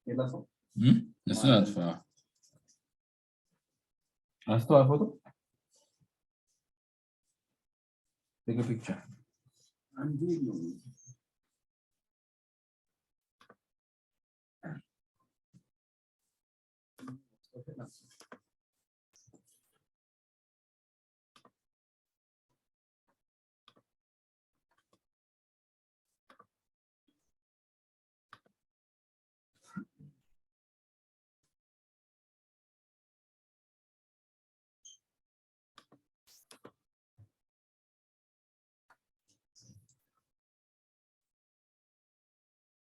እሱ አጥፋ አስተዋ ፎቶ take a picture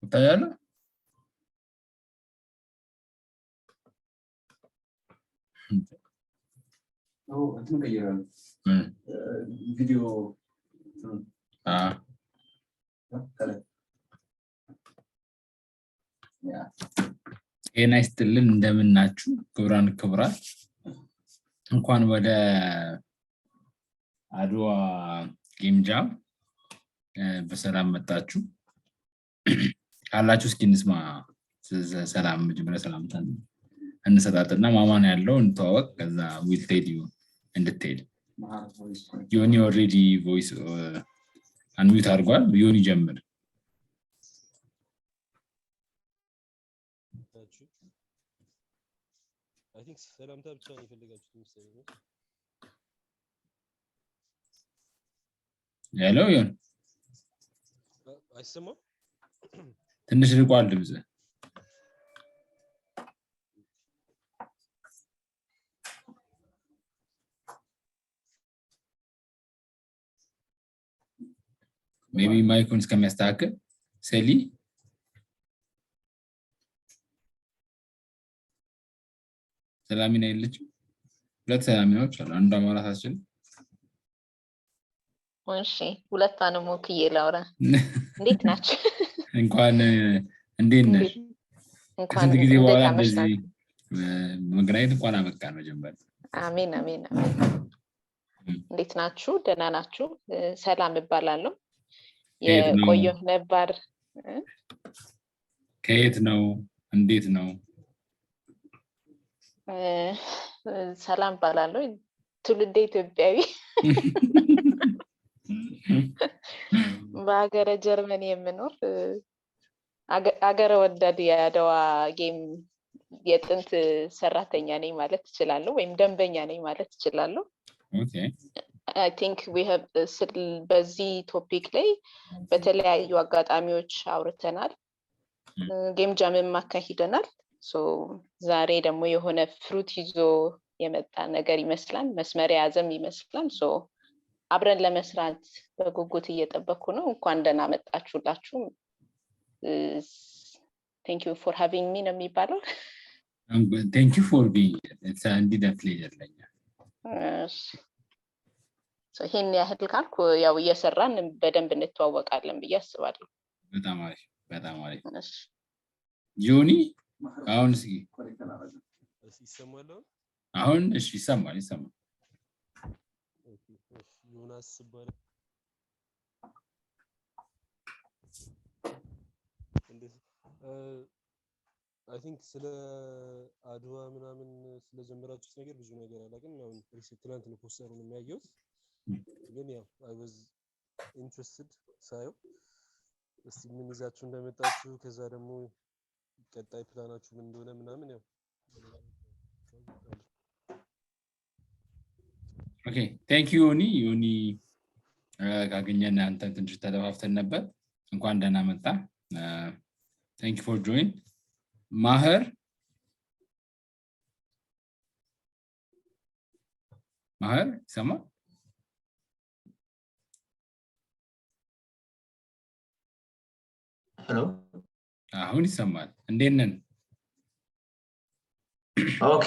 Tayana እንትን ቀይራል ቪዲዮ ጤና ይስጥልን እንደምን ናችሁ ክቡራን ክቡራት እንኳን ወደ አድዋ ጌም ጃም በሰላም መጣችሁ አላችሁ እስኪ እንስማ ሰላም መጀመሪያ ሰላምታ እንሰጣጥና ማማን ያለው እንተዋወቅ ከዛ ዊል ቴል ዩ እንድትሄድ ዮኒ ኦሬዲ ቮይስ አንሚዩት አድርጓል ዮኒ ጀምር I think ሰላምታ ብቻ ነው የፈለጋችሁት መሰለኝ ሄሎ ዮኒ አይሰማም ትንሽ ርቋል ድምጽ maybe ማይኩን እስከሚያስተካክል ሰሊ ሰላሚና ይልጭ ሁለት ሰላሚናዎች አሉ አንዱ አማራታችን እሺ ሁለታንም ወክዬ ላውራ እንዴት ናችሁ እንኳን እንዴት ነሽ እንኳን ጊዜ በኋላ እንደዚህ መገናኘት እንኳን አበቃን መጀመሪያ አሜን አሜን አሜን እንዴት ናችሁ ደህና ናችሁ ሰላም እባላለሁ የቆየሁ ነበር ከየት ነው እንዴት ነው ሰላም እባላለሁ ትውልደ ኢትዮጵያዊ በሀገረ ጀርመን የምኖር አገረ ወዳድ የአድዋ ጌም የጥንት ሰራተኛ ነኝ ማለት እችላለሁ ወይም ደንበኛ ነኝ ማለት እችላለሁ ኦኬ I think we have በዚህ ቶፒክ ላይ በተለያዩ አጋጣሚዎች አውርተናል ጌም ጃምም አካሂደናል ሶ ዛሬ ደግሞ የሆነ ፍሩት ይዞ የመጣ ነገር ይመስላል መስመር ያዘም ይመስላል ሶ አብረን ለመስራት በጉጉት እየጠበቅኩ ነው እንኳን ደህና መጣችሁላችሁ thank you for having me ነው የሚባለው thank you for being it's indeed a pleasure ለኛ so ይሄን ያህል ካልኩ ያው እየሰራን በደንብ እንተዋወቃለን ብዬ አስባለሁ በጣም አሪፍ ጆኒ አሁን እስኪ ይሰማል አሁን እሺ ይሰማል ዮናስ ይባላል I think ስለ አድዋ ምናምን ስለጀመራችሁት ነገር ብዙ ነገር አላውቅም ያው ሪሴፕትላንት ነው ፖስተሩን የሚያየው ግን ያው I was interested ሳየው እስቲ ምን ይዛችሁ እንደመጣችሁ ከዛ ደግሞ ቀጣይ ፕላናችሁ ምን እንደሆነ ምናምን ያው ኦኬ ቴንክ ዩ ዮኒ ካገኘን አንተ ትንሽ ተደፋፍተን ነበር እንኳን ደህና መጣ thank you for join ማህር ሰማ ሄሎ አሁን ይሰማል እንዴት ነን ኦኬ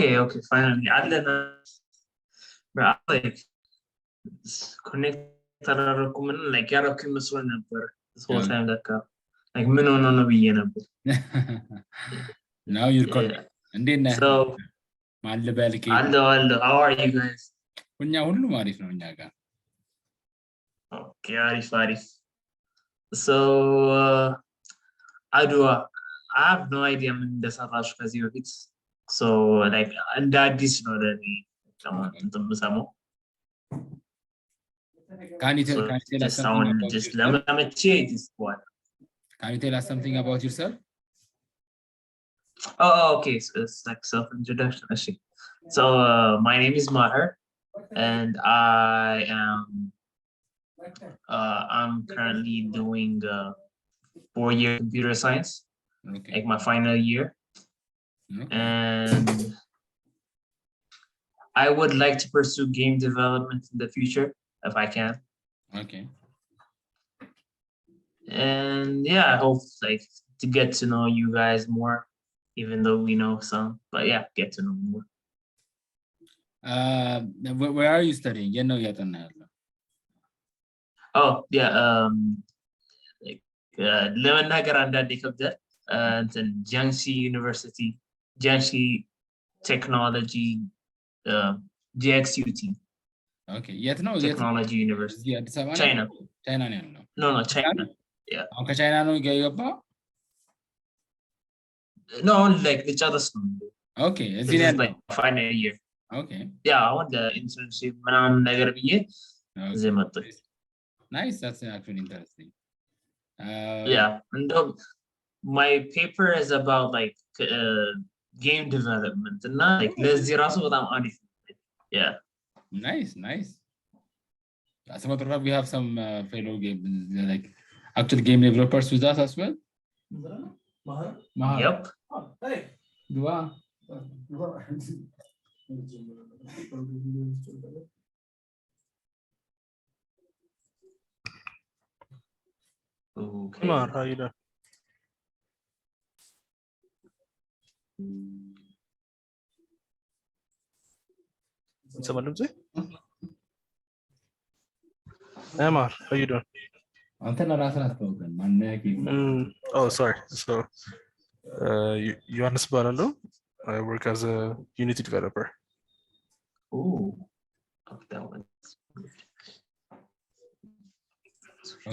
ፋይናሊ አለና like connect ተራረኩ ምን like ያረኩ መስሎኝ ነበር this whole time like ምን ሆነ ነው ብዬ ነበር now you're connect እንዴት ነህ so ማልበልቂ አለው how are you guys እኛ ሁሉም አሪፍ ነው እኛ ጋር okay አሪፍ so Adwa I have no idea ምን እንደሰራችሁ ከዚህ በፊት so like እንደ አዲስ ነው ለኔ የምሰማው Can you tell us something about just yourself? ለመቼ just what Can you tell us something about yourself? Oh, okay. So it's like self-introduction. Actually. So my name is Maher, and I'm currently doing 4-year computer science, Okay. like my final year, and I would like to pursue game development in the future if I can. Okay. And yeah, I hope like to get to know you guys more. Even though we know some, but yeah, get to know more. Where are you studying? You know yet on that. Oh yeah, like ለመናገር አንዳንዴ ይከብዳል እንትን ጃንሲ ዩኒቨርሲቲ ጃንሲ ቴክኖሎጂ JXUT. Okay, yet no ቴክኖሎጂ ዩኒቨርሲቲ አዲስ አበባ ቻይና ቻይና ነው ያለው no ቻይና yeah አሁን ከቻይና ነው የገባው no like ልጨርስ ነው Okay, እዚህ ነው ያለው like final year Okay. yeah I want the internship ምናምን ነገር ብዬ እዚህ መጣሁ Nice, that's actually interesting. Yeah, and my paper is about like game development and not like ለዚህ ራሱ በጣም አሪፍ yeah nice as a matter of fact we have some fellow game like actual game developers with us as well. Mahar. Yep. Hey. Adwa. Okay. Kumar, how you doing? Someone say? Amar, how you doing? Oh, sorry. So, Johannes Baralo. I work as a Unity developer. Oh, that one.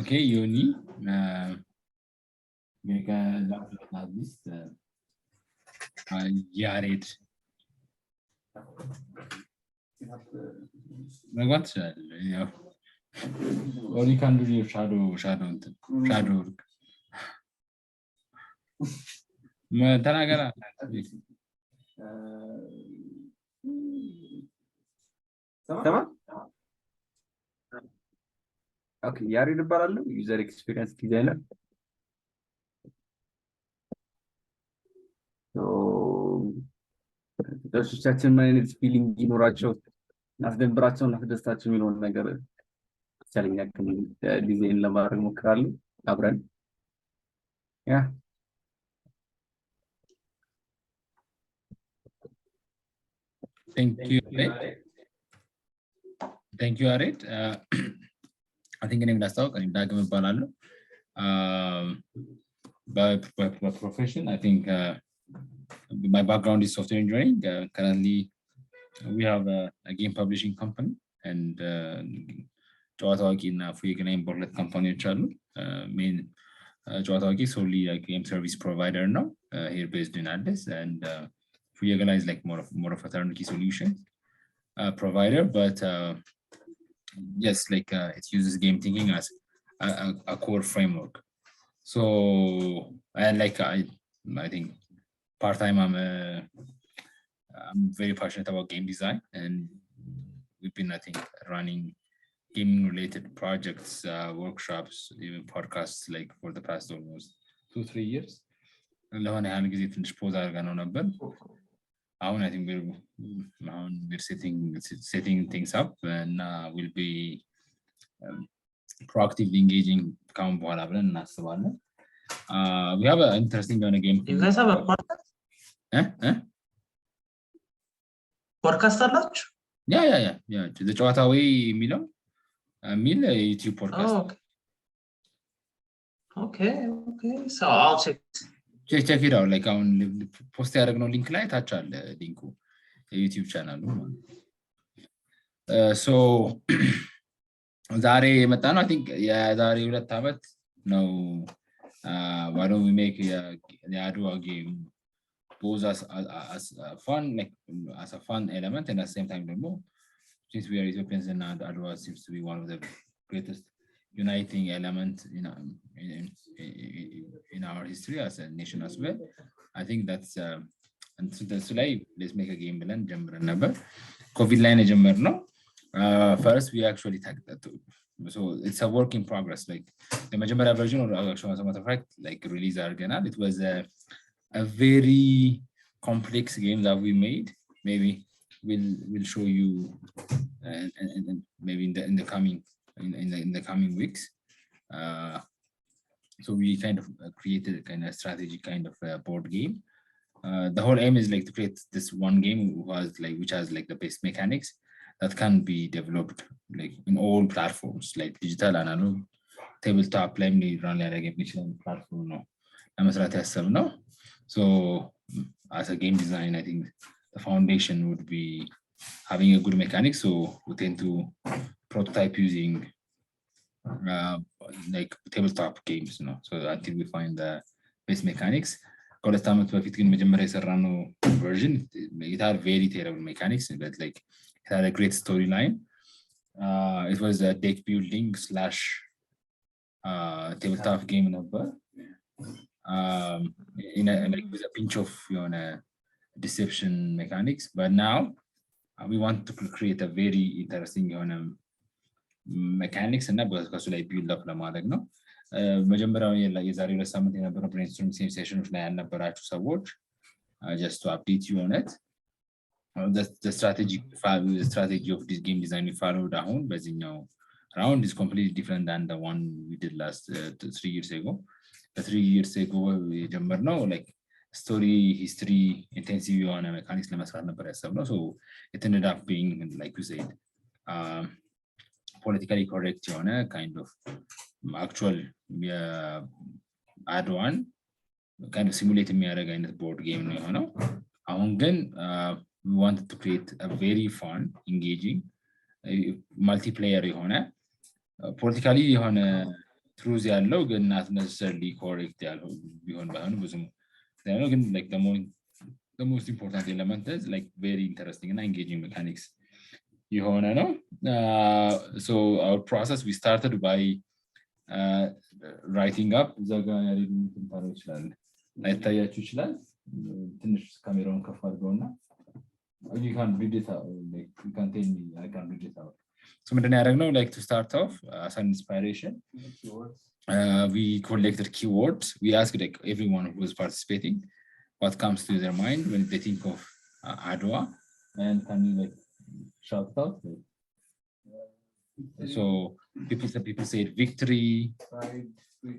Okay, Yoni. Make a list. Yared. What's that? Yeah. Or you can do your shadow work. ተናገራ ሰማ ኦኬ ያሬድ እባላለሁ ዩዘር ኤክስፒሪየንስ ዲዛይነር ተሽቻችን ምን አይነት ፊሊንግ ይኖራቸው አስደንብራቸው እና ተደስታቸው የሚሆን ነገር ቻሌንጅ ያክል ዲዛይን ለማድረግ ሞክራለሁ አብረን ያ Thank you Aret. I think እኔም ላስታውቅ እኔም ዳግም እባላለሁ by profession I think my background is software engineering. Currently we have a game publishing company and ጨዋታዋቂና ፉይግናይም በሁለት ካምፓኒዎች አሉ main ጨዋታዋቂ solely like game service provider now here based in Addis and Fuyagana is like more of a turnkey solution provider but yes like it uses game thinking as a core framework so and like I think part-time I'm very passionate about game design and we've been I think running gaming related projects workshops even podcasts like for the past almost 2-3 years ለሆነ ያህል ጊዜ ትንሽ ፖዝ አድርገነው ነበር አሁን I think we're setting things up and we'll be proactively engaging ካሁን በኋላ ብለን እናስባለን we have an interesting game you guys have a podcast podcast አላችሁ yeah the ጨዋታዊ የሚለው ሚል YouTube podcast okay so I'll check it out like on post ያደረግነው ሊንክ ላይ ታች አለ ሊንኩ የዩቲዩብ ቻናሉ so ዛሬ የመጣ ነው I think የዛሬ 2 ዓመት ነው why don't we make the Adwa game both as a fun, like as a fun element, and at the same time, since we are Ethiopians, and Adwa seems to be one of the greatest uniting elements in our history as a nation as well. I think that's and so that's why let's make a game plan. Number COVID line no. First, we actually tagged that. So it's a work in progress. Like the major version, or actually, as a matter of fact, like release Arganal, it was a very complex game that we made. Maybe we'll show you, and maybe in the coming weeks. So we kind of created a kind of strategy kind of board game. The whole aim is like to create this one game which has like the best mechanics that can be developed like in all platforms, like digital, analog, tabletop, lamely run platform. No, no. So as a game design, I think the foundation would be having a good mechanic. So we tend to prototype using like tabletop games, so until we find the best mechanics. ከሁለት ዓመት በፊት ግን መጀመሪያ የሰራነው version, it had very terrible mechanics, but like it had a great storyline. It was a deck building / tabletop game number, like with a pinch of deception mechanics. But now we want to create a very interesting mechanics እና ከሱ ላይ build up ለማድረግ ነው። መጀመሪያው የዛሬ 2 ሳምንት የነበረው brainstorming ሴሽኖች ላይ ያልነበራችሁ ሰዎች, just to update you on it, the strategy of this game design we followed አሁን በዚህኛው round is completely different than the one we did last 3 years ago. The 3 years ago የጀመርነው like story history intensive የሆነ mechanics ለመስራት ነበር ያሰብነው. So it ended up being, like you said, politically correct የሆነ kind of actual Adwan kind of simulate የሚያደርግ አይነት board game ነው የሆነው። አሁን ግን we wanted to create a very fun, engaging, multiplayer የሆነ politically የሆነ truth ያለው ግን not necessarily correct ያለው ቢሆን ባይሆን ብዙም ያለው ግን like the most important element is like very interesting and engaging mechanics የሆነ ነው። So our process, we started by writing up ዘጋ ያሪዱ ተንታሮ ይችላል አይታያችሁ ይችላል ትንሽ ካሜራውን ከፍ አድርገውና you can read it out, like you can tell me, I can read it out. So ምንድን ያደረግነው like to start off as an inspiration, we collected keywords. We asked like everyone who was participating what comes to their mind when they think of Adwa, and can you like shout out? So people said victory,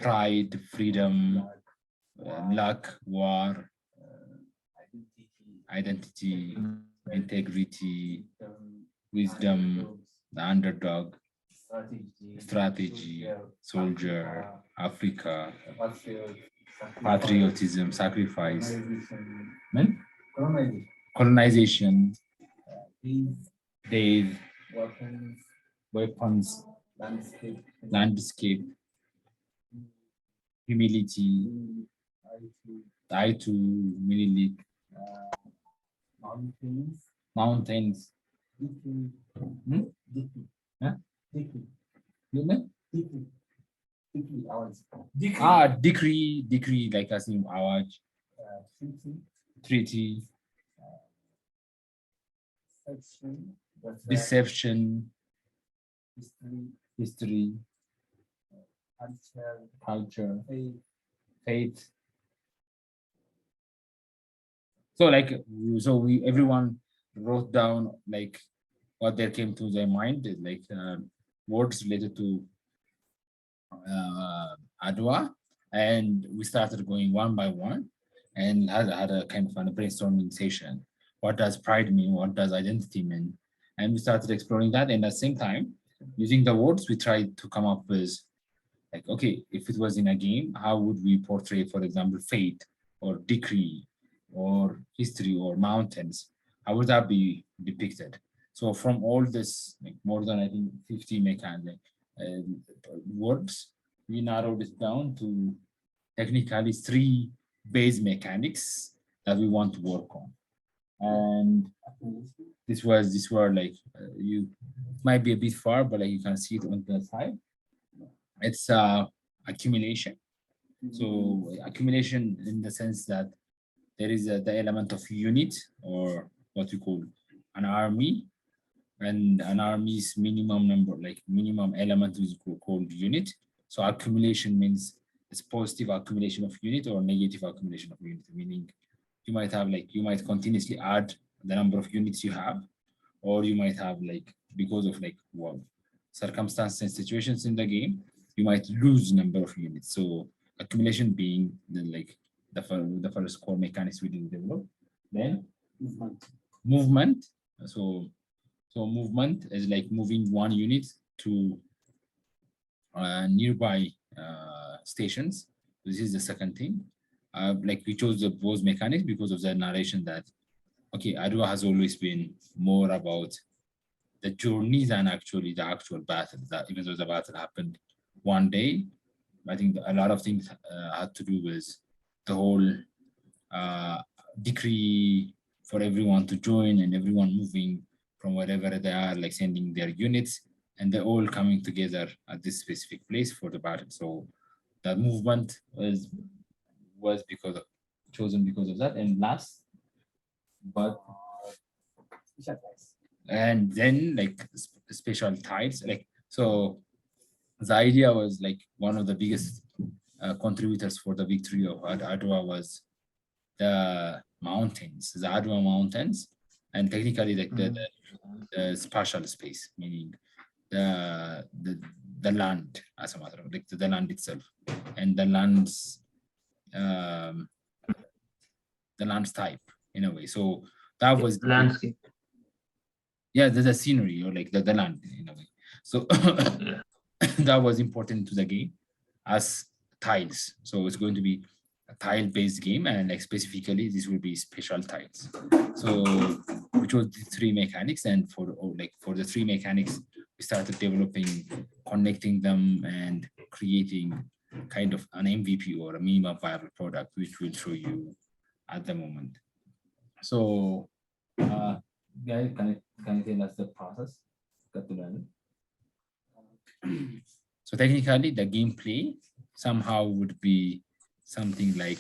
pride, freedom, luck, war, identity, integrity, wisdom, the underdog, strategy, soldier, Africa, patriotism, sacrifice, colonization, days, weapons, landscape, humility, I2, Minilik, mountains, decree, like as in our treaty, deception, history, culture, faith. So like, everyone wrote down like what there came to their mind, like words related to Adwa, and we started going one by one and had a kind of a brainstorming session. What does pride mean? What does identity mean? And we started exploring that, and at the same time, using the words, we tried to come up with like, okay, if it was in a game, how would we portray, for example, fate or decree or history or mountains? How would that be depicted? So from all this, like more than I think 50 mechanic words, we narrowed it down to technically 3 base mechanics that we want to work on. And these were like, you might be a bit far, but like you can see it on the side. It's accumulation. So accumulation in the sense that there is the element of unit, or what we call an army, and an army's minimum number, like minimum element is called unit. So accumulation means it's positive accumulation of unit or negative accumulation of unit, meaning you might have like, you might continuously add the number of units you have, or you might have like, because of like circumstances and situations in the game, you might lose number of units. So accumulation being the first core mechanics we didn't develop. Then movement. So movement is like moving one unit to nearby stations. This is the second thing. Like we chose those mechanics because of the narration that, okay, Adwa has always been more about the journey than actually the actual battle. That even though the battle happened one day, I think a lot of things had to do with the whole decree for everyone to join and everyone moving from wherever they are, like sending their units, and they're all coming together at this specific place for the battle. So that movement was chosen because of that. And last, but and then like special tiles, like, so the idea was like one of the biggest contributors for the victory of Adwa was the mountains, the Adwa mountains, and technically like the spatial space, meaning the land, as a matter of like the land itself, and the land's type in a way. So that was landscape. Yeah, there's a scenery, or like the land in a way. So that was important to the game as tiles. So it's going to be a tile-based game, and like specifically this will be special tiles. So which was the 3 mechanics, and for the 3 mechanics, we started developing, connecting them, and creating kind of an MVP or a minimum viable product, which we'll show you at the moment. So guys, can I tell us the process? So technically the gameplay somehow would be something like,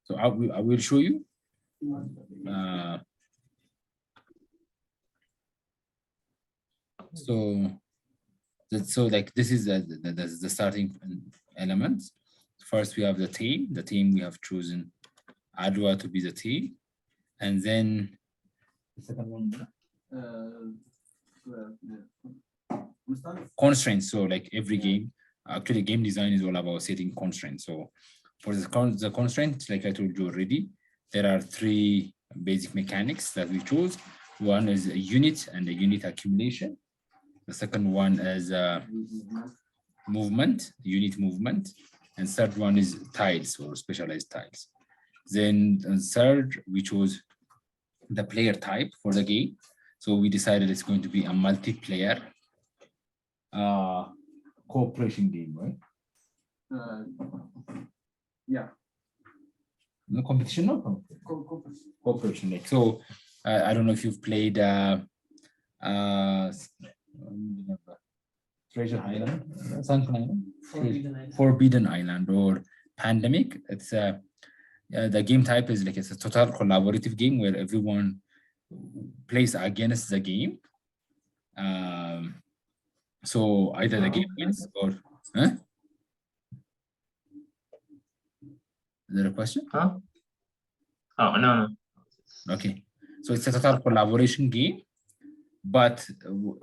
so I will show you. So like this is the starting elements. First we have the team. The team, we have chosen Adwa to be the team, and then the second one, constraints. So like every game, actually game design is all about setting constraints. So for the constraints, like I told you already, there are 3 basic mechanics that we chose. One is a unit and a unit accumulation. The second one is movement, unit movement. And third one is tiles, or specialized tiles. Then third, we chose the player type for the game. So we decided it's going to be a multiplayer cooperation game, right? Yeah. No competition, no cooperation. Like, so I don't know if you've played Treasure Island, Sunken Island, Forbidden Island, or Pandemic. It's the game type is like, it's a total collaborative game where everyone plays against the game. So either the game wins or is there a question? Huh? Oh, no. Okay, so it's a total collaboration game, but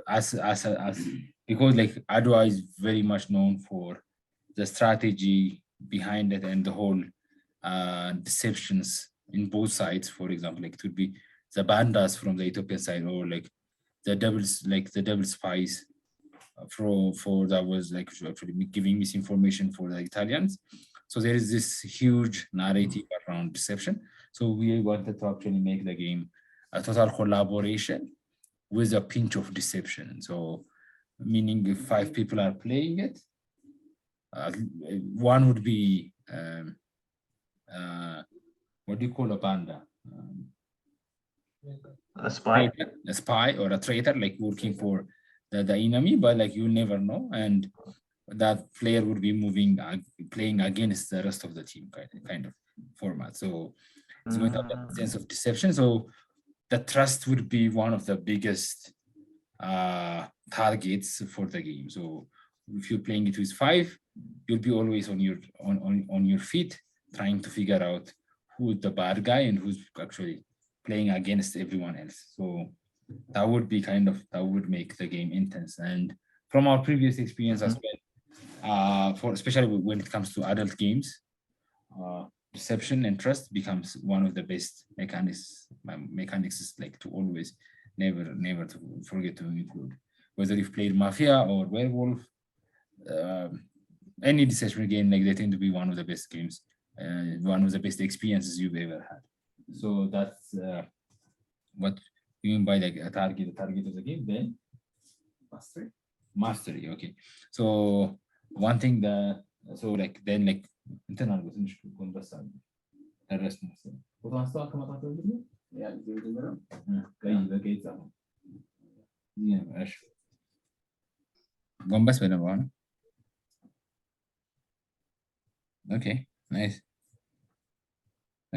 as because like Adwa is very much known for the strategy behind it and the whole deceptions in both sides. For example, like it would be the bandas from the Ethiopian side, or like the devil spies for that was like actually giving misinformation for the Italians. So there is this huge narrative around deception. So we wanted to actually make the game a total collaboration with a pinch of deception. So meaning if 5 people are playing it, one would be what do you call a panda? A spy. A spy or a traitor, like working for the enemy, but like you never know, and that player would be moving, playing against the rest of the team, kind of format. So it's going to have a sense of deception. So the trust would be one of the biggest targets for the game. So if you're playing it with 5, you'll be always on your feet, trying to figure out who's the bad guy and who's actually playing against everyone else. So that would be that would make the game intense. And from our previous experience as well, for especially when it comes to adult games, deception and trust becomes one of the best mechanics like to always never to forget to include. Whether you've played Mafia or Werewolf, any deception game, like they tend to be one of the best games, one of the best experiences you've ever had. So that's what you mean by like a target of the game. Then mastery. Okay. So one thing that then like internal ትንሽ ጎንበስ አለ ደረስ መሰለኝ ፎቶ አንስተዋል ከመጣሁ በፊት ያ ነው በቀይ ጻፈው እሺ ጎንበስ በደንብ ነው okay nice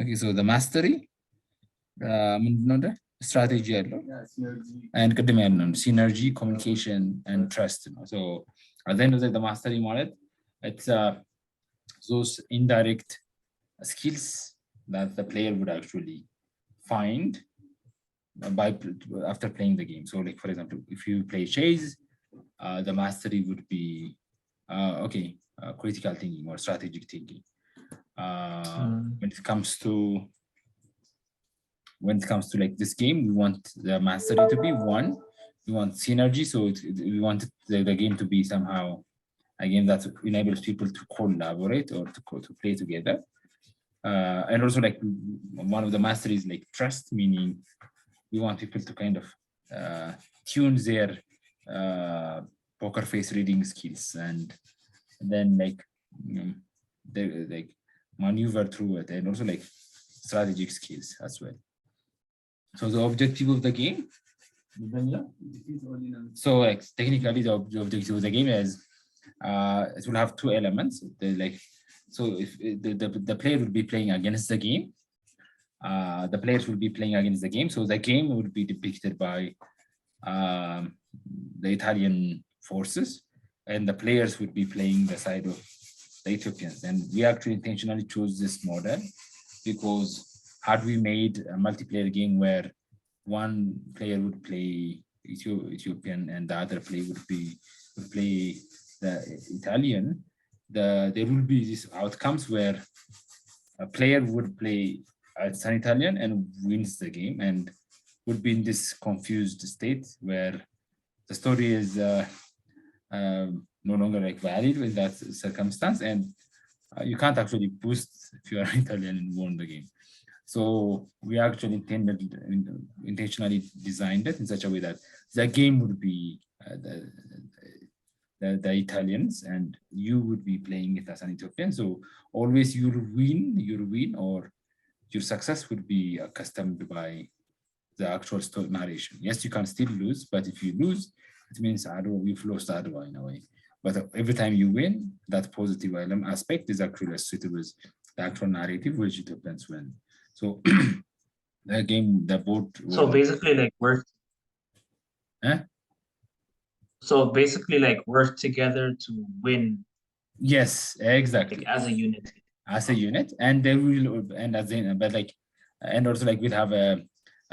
okay so the mastery ምንድነው እንደ strategy ያለው and ቅድም ያልነው synergy communication and trust ነው so at the end of the mastery ማለት it's those indirect skills that the player would actually find after playing the game. So like for example, if you play chase, the mastery would be critical thinking or strategic thinking. When it comes to like this game, we want the mastery to be 1. We want synergy, so we want the game to be somehow a game that enables people to collaborate or to play together. And also like one of the masteries like trust, meaning we want people to kind of tune their poker face reading skills and then like they like maneuver through it, and also like strategic skills as well. So the objective of the game, so like technically the objective of the game is it will have 2 elements. So if the player will be playing against the game, the players will be playing against the game. So the game would be depicted by the Italian forces, and the players would be playing the side of the Ethiopians. And we actually intentionally chose this model because had we made a multiplayer game where one player would play Ethiopian and the other player would play the Italian, there will be these outcomes where a player would play as an Italian and wins the game, and would be in this confused state where the story is no longer like valid in that circumstance, and you can't actually boost if you are Italian and won the game. So we actually intentionally designed it in such a way that the game would be the Italians and you would be playing it as an Ethiopian. So always your win or your success would be accustomed by the actual story narration. Yes, you can still lose, but if you lose, it means we've lost Adwa in a way. But every time you win, that positive aspect is actually associated with the actual narrative, which Ethiopians win. So the game, the board. So basically, like work. So basically, like work together to win. Yes, exactly. Like as a unit. As a unit, and they will, and as in, but like, and also like we'd have a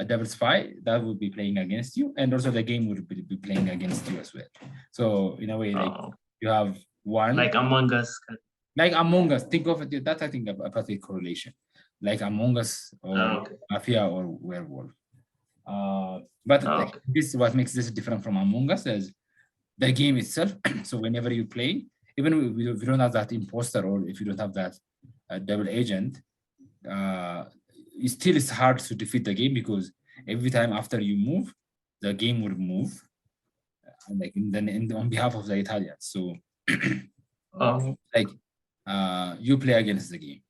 double spy that would be playing against you, and also the game would be playing against you as well. So in a way, like you have one. Like Among Us. Like Among Us, think of it. That's I think a perfect correlation. Like Among Us or Mafia or Werewolf. But this is what makes this different from Among Us is the game itself. So whenever you play, even if you don't have that imposter or if you don't have that double agent, it still is hard to defeat the game because every time after you move, the game will move, like on behalf of the Italians. So like you play against the game.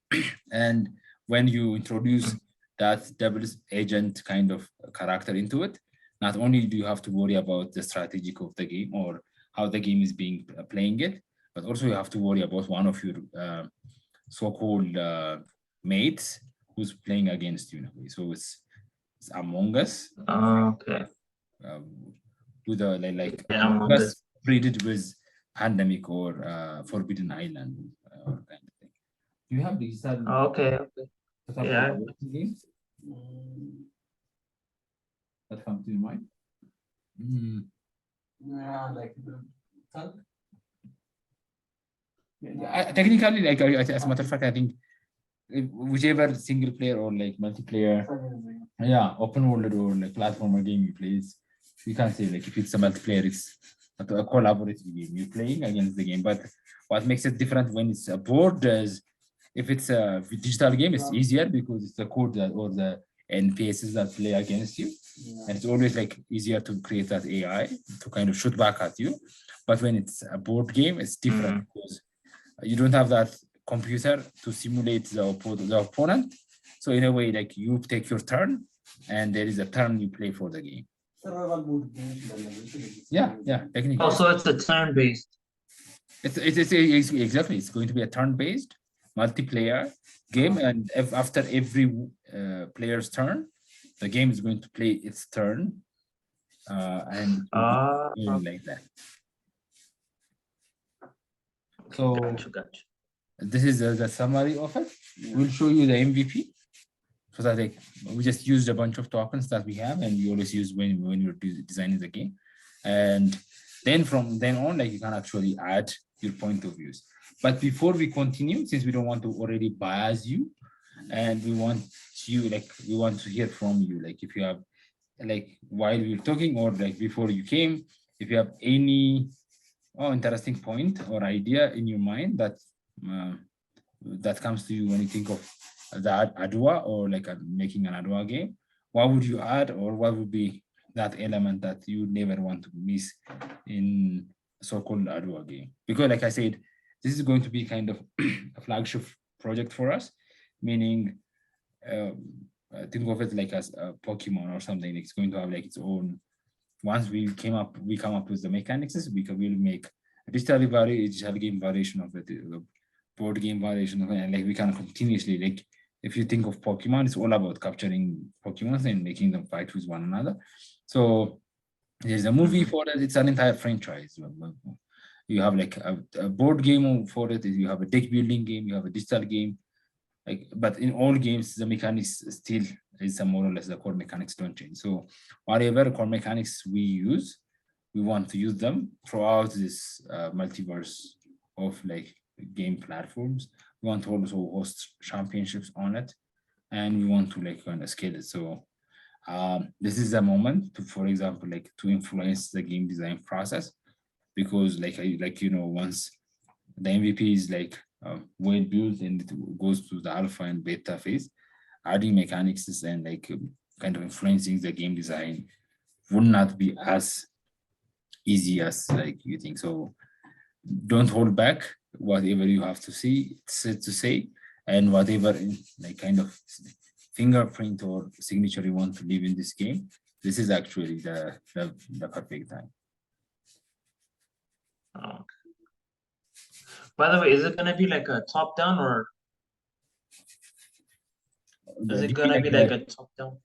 And when you introduce that double agent kind of character into it, not only do you have to worry about the strategic of the game or how the game is being playing it, but also you have to worry about one of your so-called mates who's playing against you in a way. So it's Among Us. Okay. With a like Yeah, Among Us breeded with Pandemic or Forbidden Island or kind of thing. Do you have digital? Okay. Yeah. Games that come to your mind? Yeah, like technically, like as a matter of fact, I think whichever single player or like multiplayer, yeah, open world or like platformer game you play, you can say like if it's a multiplayer, it's a collaborative game you're playing against the game. But what makes it different when it's a board is if it's a digital game, it's easier because it's the code that or the NPCs that play against you. And it's always like easier to create that AI to kind of shoot back at you. But when it's a board game, it's different because you don't have that computer to simulate the opponent. So in a way, like you take your turn and there is a turn you play for the game. Yeah, technically. Oh, so it's a turn-based. It's exactly, it's going to be a turn-based multiplayer game, and if after every player's turn, the game is going to play its turn, and like that. So Gotcha. this is the summary of it. We'll show you the MVP, so that like, we just used a bunch of tokens that we have, and we always use when you're designing the game, and then from then on, like you can actually add your point of views. But before we continue, since we don't want to already bias you, and we want to hear from you, like if you have, like while we're talking or like before you came, if you have any interesting point or idea in your mind that that comes to you when you think of the Adwa or like making an Adwa game, what would you add, or what would be that element that you never want to miss in so-called Adwa game? Because like I said, this is going to be kind of a flagship project for us, meaning think of it like as a Pokemon or something. It's going to have like its own. Once we come up with the mechanics, we will make a digital game variation of it, a board game variation of it, and like we can continuously, like if you think of Pokemon, it's all about capturing Pokemon and making them fight with one another. So there's a movie for it. It's an entire franchise. You have like a board game for it. You have a deck building game. You have a digital game. Like, but in all games, the mechanics still is more or less the core mechanics don't change. So whatever core mechanics we use, we want to use them throughout this multiverse of like game platforms. We want to also host championships on it, and we want to like kind of scale it. So this is a moment to, for example, like to influence the game design process, because like once the MVP is like well built and it goes to the alpha and beta phase, adding mechanics and like kind of influencing the game design would not be as easy as like you think. So don't hold back whatever you have to say, and whatever like kind of fingerprint or signature you want to leave in this game. This is actually the perfect time. Oh. By the way, is it gonna be like a top down, or is it gonna be like a top down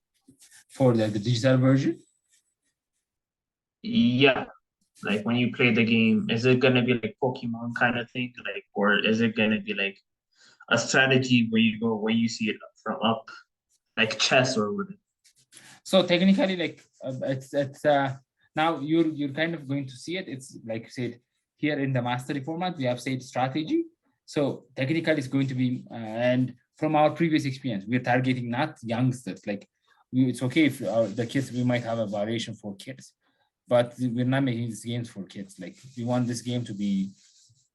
for the digital version? Yeah, like when you play the game, is it gonna be like Pokemon kind of thing, like, or is it gonna be like a strategy where you see it from up, like chess or whatever? So technically, like it's now you're kind of going to see it. It's like said here in the mastery format, we have said strategy. So technically, it's going to be and from our previous experience, we're targeting not youngsters. Like it's okay if the kids, we might have a variation for kids, but we're not making these games for kids. Like we want this game to be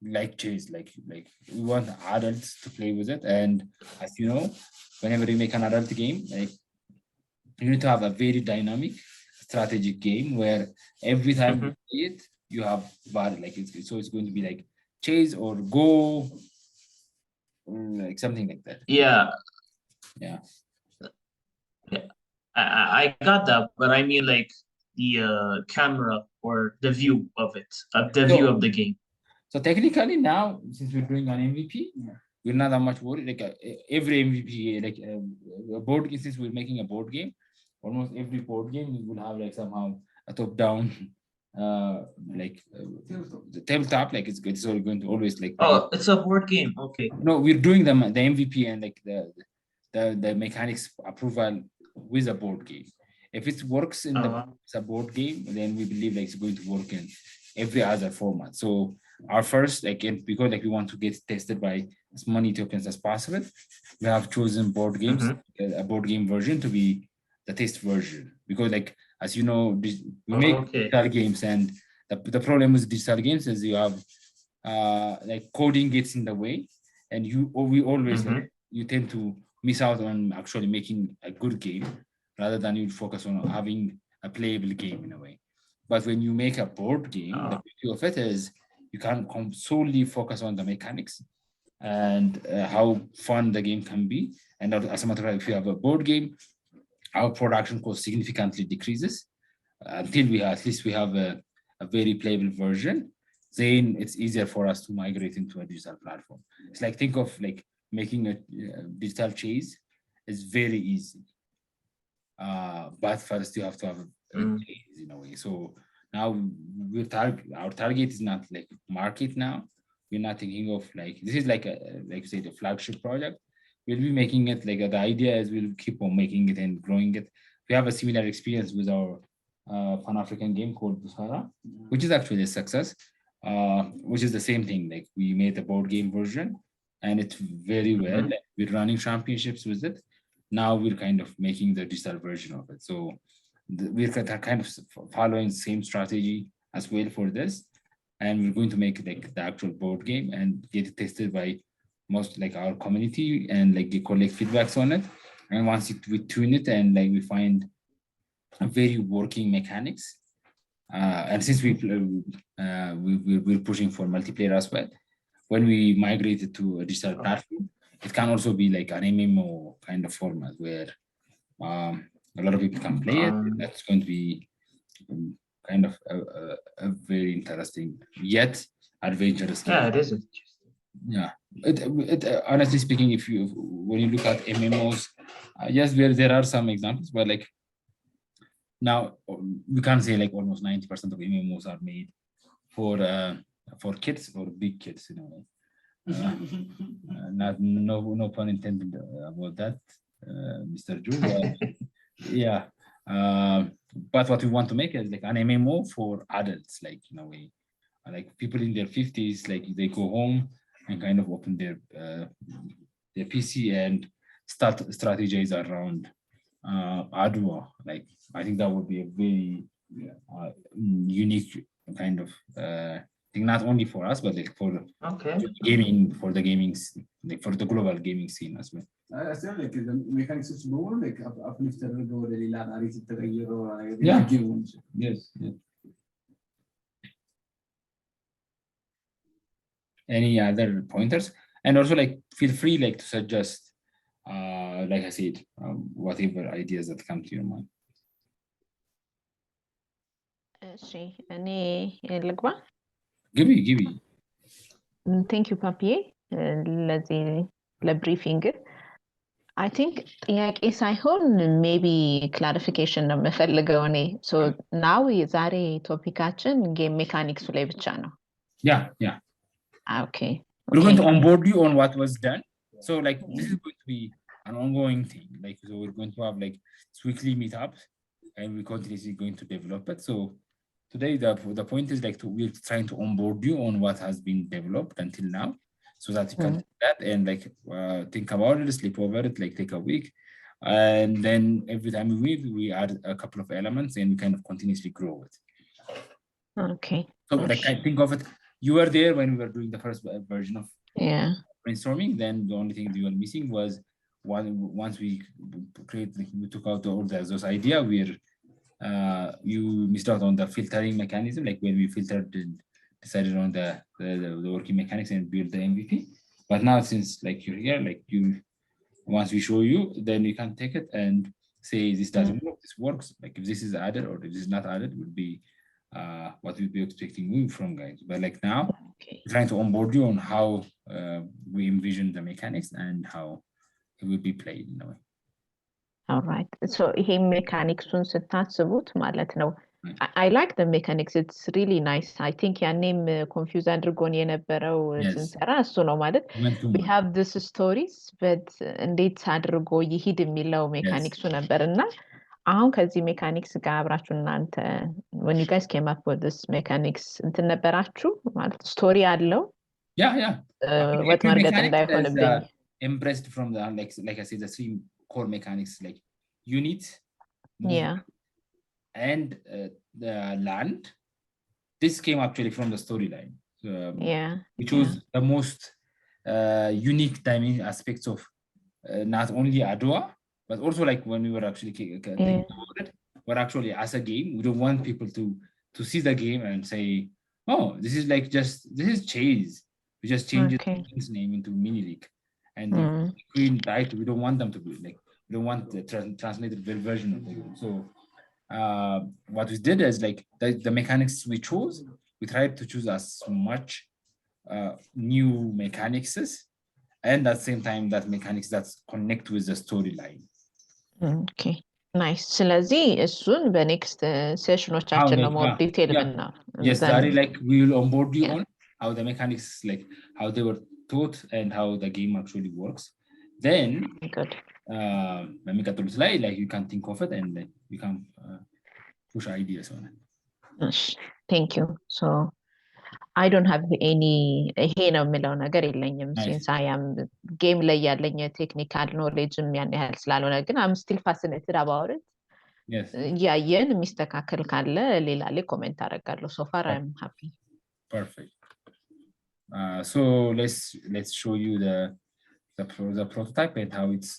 like chess, like we want adults to play with it. And as you know, whenever you make an adult game, like you need to have a very dynamic strategic game where every time you play it, you have like it's going to be like chase or go, like something like that. Yeah, Yeah. I got that, but I mean like the camera or the view of it, the view of the game. So technically now, since we're doing an MVP, we're not that much worried. Like every MVP, like a board game, since we're making a board game, almost every board game we will have like somehow a top-down, the tabletop. Like it's all going to always like. Oh, it's a board game. Okay. No, we're doing the MVP and like the mechanics approval with a board game. If it works in it's a board game, then we believe like it's going to work in every other format. So our first, because we want to get tested by as many tokens as possible, we have chosen board games, a board game version to be the test version. Because as you know, we make digital games, and the problem with digital games is you have coding gets in the way, and we always you tend to miss out on actually making a good game rather than you focus on having a playable game in a way. But when you make a board game, the beauty of it is you can solely focus on the mechanics and how fun the game can be. And as a matter of fact, if you have a board game, our production cost significantly decreases until we at least we have a very playable version. Then it's easier for us to migrate into a digital platform. It's like, think of like making a digital chase is very easy. But first you have to have a chase in a way. So now our target is not like market now. We're not thinking of like, this is like say the flagship project. We'll be making it like the idea is we'll keep on making it and growing it. We have a similar experience with our Pan-African game called Busara, which is actually a success, which is the same thing. Like we made the board game version and it's very well. Like, we're running championships with it. Now we're kind of making the digital version of it. So we're kind of following the same strategy as well for this. And we're going to make like the actual board game and get it tested by most like our community and like collect feedbacks on it. And once we tune it and like we find a very working mechanics, and since we're pushing for multiplayer as well, when we migrate it to a digital platform, it can also be like an MMO kind of format where a lot of people can play it. That's going to be kind of a very interesting yet adventurous game. Yeah, it is interesting. Yeah, honestly speaking, when you look at MMOs, yes, there are some examples, but like now we can say like almost 90% of MMOs are made for kids or big kids, you know. No pun intended about that, Mr. Ju. Yeah, but what we want to make is like an MMO for adults, like in a way, like people in their 50s, like they go home and kind of open their PC and start strategize around Adwa. Like I think that would be a very unique kind of thing, not only for us, but like for gaming, for the gaming, like for the global gaming scene as well. I feel like the mechanics is more like uplifted or yeah. Yes. Any other pointers? And also like feel free like to suggest like I said, whatever ideas that come to your mind. Any ልግባ? ግቢ Thank you ፓፒዬ ለብሪፊንግ I think ጥያቄ ሳይሆን ሜቢ ክላሪፊኬሽን ነው የምፈልገው እኔ። So now የዛሬ ቶፒካችን ጌም ሜካኒክሱ ላይ ብቻ ነው። Yeah. Okay. We're going to onboard you on what was done. So like this is going to be an ongoing thing. Like so we're going to have like weekly meetups and we're continuously going to develop it. So today the point is like we're trying to onboard you on what has been developed until now, so that you can do that and like think about it, sleep over it, like take a week, and then every time we meet, we add a couple of elements and we kind of continuously grow it. Okay. So like I think of it, you were there when we were doing the first version of brainstorming. Then the only thing you were missing was once we we took out all those idea, you missed out on the filtering mechanism, like when we filtered and decided on the working mechanics and build the MVP. But now since like you're here, like once we show you, then you can take it and say this doesn't work, this works. Like if this is added or if this is not added, would be what we'd be expecting you from guys. But like now, we're trying to onboard you on how we envision the mechanics and how it will be played in a way. Alright. So ይሄ ሜካኒክሱን ስታስቡት ማለት ነው I like the mechanics. It's really nice. I think ያኔም confuse አድርጎን የነበረው ስንሰራ እሱ ነው ማለት we have this stories but እንዴት አድርጎ ይሂድ የሚለው ሜካኒክሱ ነበር እና አሁን ከዚህ ሜካኒክስ ጋር አብራችሁ እናንተ when you guys came up with this mechanics እንትን ነበራችሁ ማለት ስቶሪ አለው ወጥ መርገጥ እንዳይሆንብኝ impressed from the like I said the three core mechanics like unit and the land. This came actually from the storyline, which was the most unique aspects of not only Adwa but also like when we were actually thinking about it, but actually as a game we don't want people to see the game and say, oh, this is like just this is chase, we just changed the king's name into mini league and the queen died. We don't want them to be like, we don't want the translated version of the game. So what we did is like the mechanics we chose, we tried to choose as much new mechanics and at the same time that mechanics that connect with the storyline. Okay, nice. ስለዚህ እሱን በኔክስት ሴሽኖቻችን ነው more detail የምናው yes that like we will onboard you on how the mechanics like how they were taught and how the game actually works. Then በሚቀጥሉት ላይ like you can think of it and like you can push ideas on it. Thank you. So I don't have any ይሄ ነው የምለው ነገር የለኝም since I am game ላይ ያለኝ ቴክኒካል ኖሌጅም ያን ያህል ስላልሆነ ግን I'm still fascinated about it. ያየን የሚስተካከል ካለ ሌላ ላይ ኮሜንት አደርጋለሁ. So far I'm happy. Perfect. So let's show you the prototype and how it's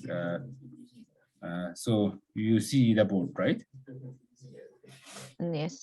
so you see the board, right? Yes.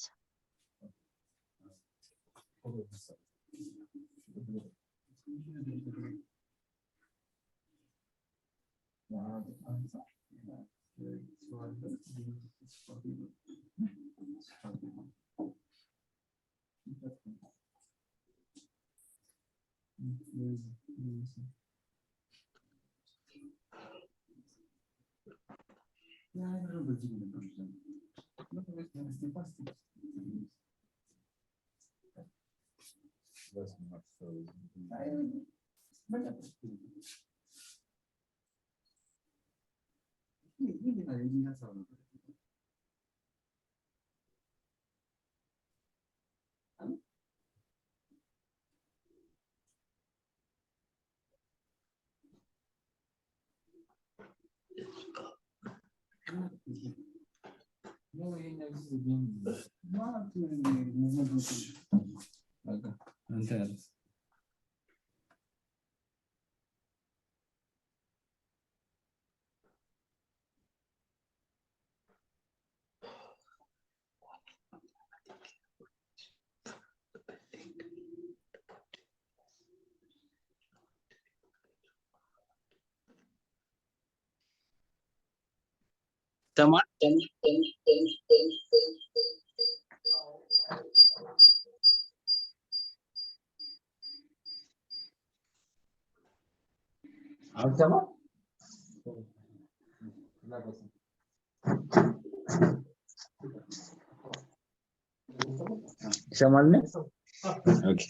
Okay.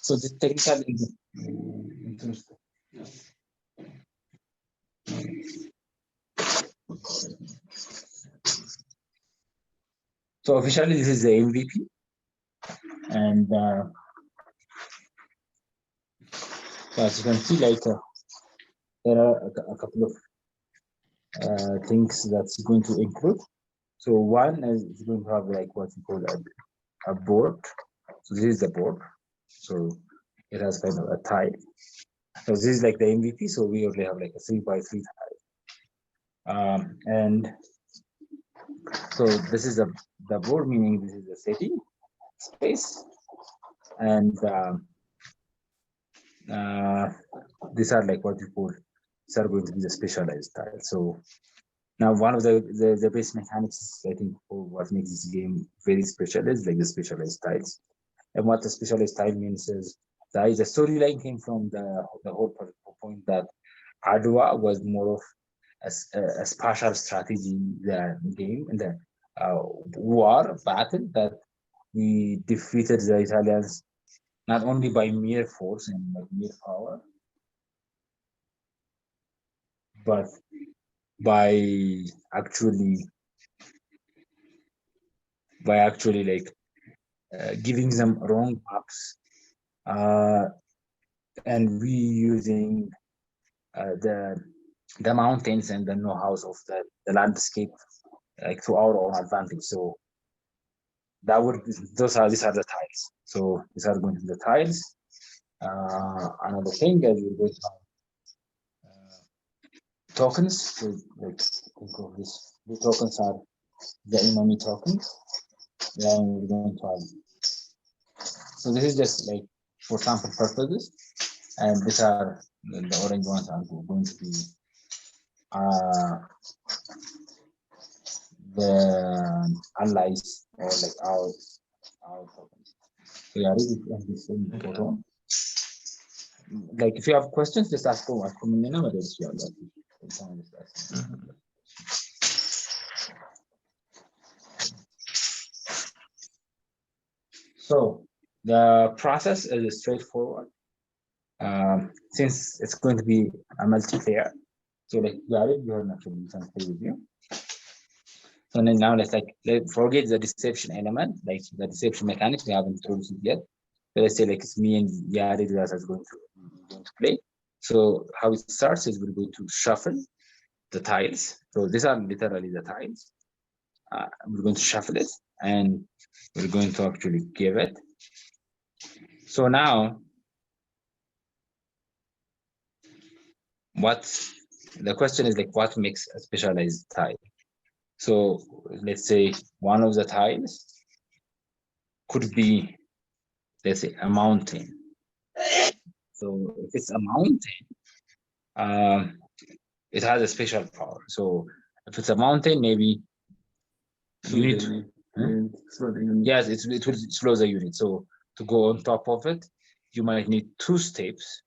So the technical so officially this is the MVP and as you can see like there are a couple of things that's going to include. So one is going to have like what we call a board. So this is the board. So it has kind of a tile. So this is like the MVP. So we only have like a 3x3 tile. And so this is the board, meaning this is the setting space. and these are like what we call, these are going to be the specialized tiles. So now one of the base mechanics, I think, for what makes this game very special is like the specialized tiles. And what the specialized tile means is that the storyline came from the whole point that Adwa was more of a spatial strategy game in the war battle that we defeated the Italians not only by mere force and like mere power, but by actually like giving them wrong maps and we using the mountains and the know-hows of the landscape like to our own advantage. So that would these are the tiles. So these are going to be the tiles. Another thing is we're going to have tokens. So like think of this. The tokens are the enemy tokens. Then we're going to have. So this is just like for sample purposes, and these are the orange ones are going to be the allies or like our tokens. So yeah, this is this photo. Like if you have questions, just ask for me now. So the process is straightforward. Since it's going to be a multiplayer, so like Jared, you have actually can play with you. So then now let's forget the deception element, like the deception mechanics we haven't introduced it yet. So let's say like it's me and Jared that is going to play. So how it starts is we're going to shuffle the tiles. So these are literally the tiles. We're going to shuffle it and we're going to actually give it. So now, the question is like, what makes a specialized tile? So let's say one of the tiles could be, let's say, a mountain. So if it's a mountain, it has a special power. So if it's a mountain, maybe you need to, yes, it will slow the unit. So to go on top of it, you might need 2 steps.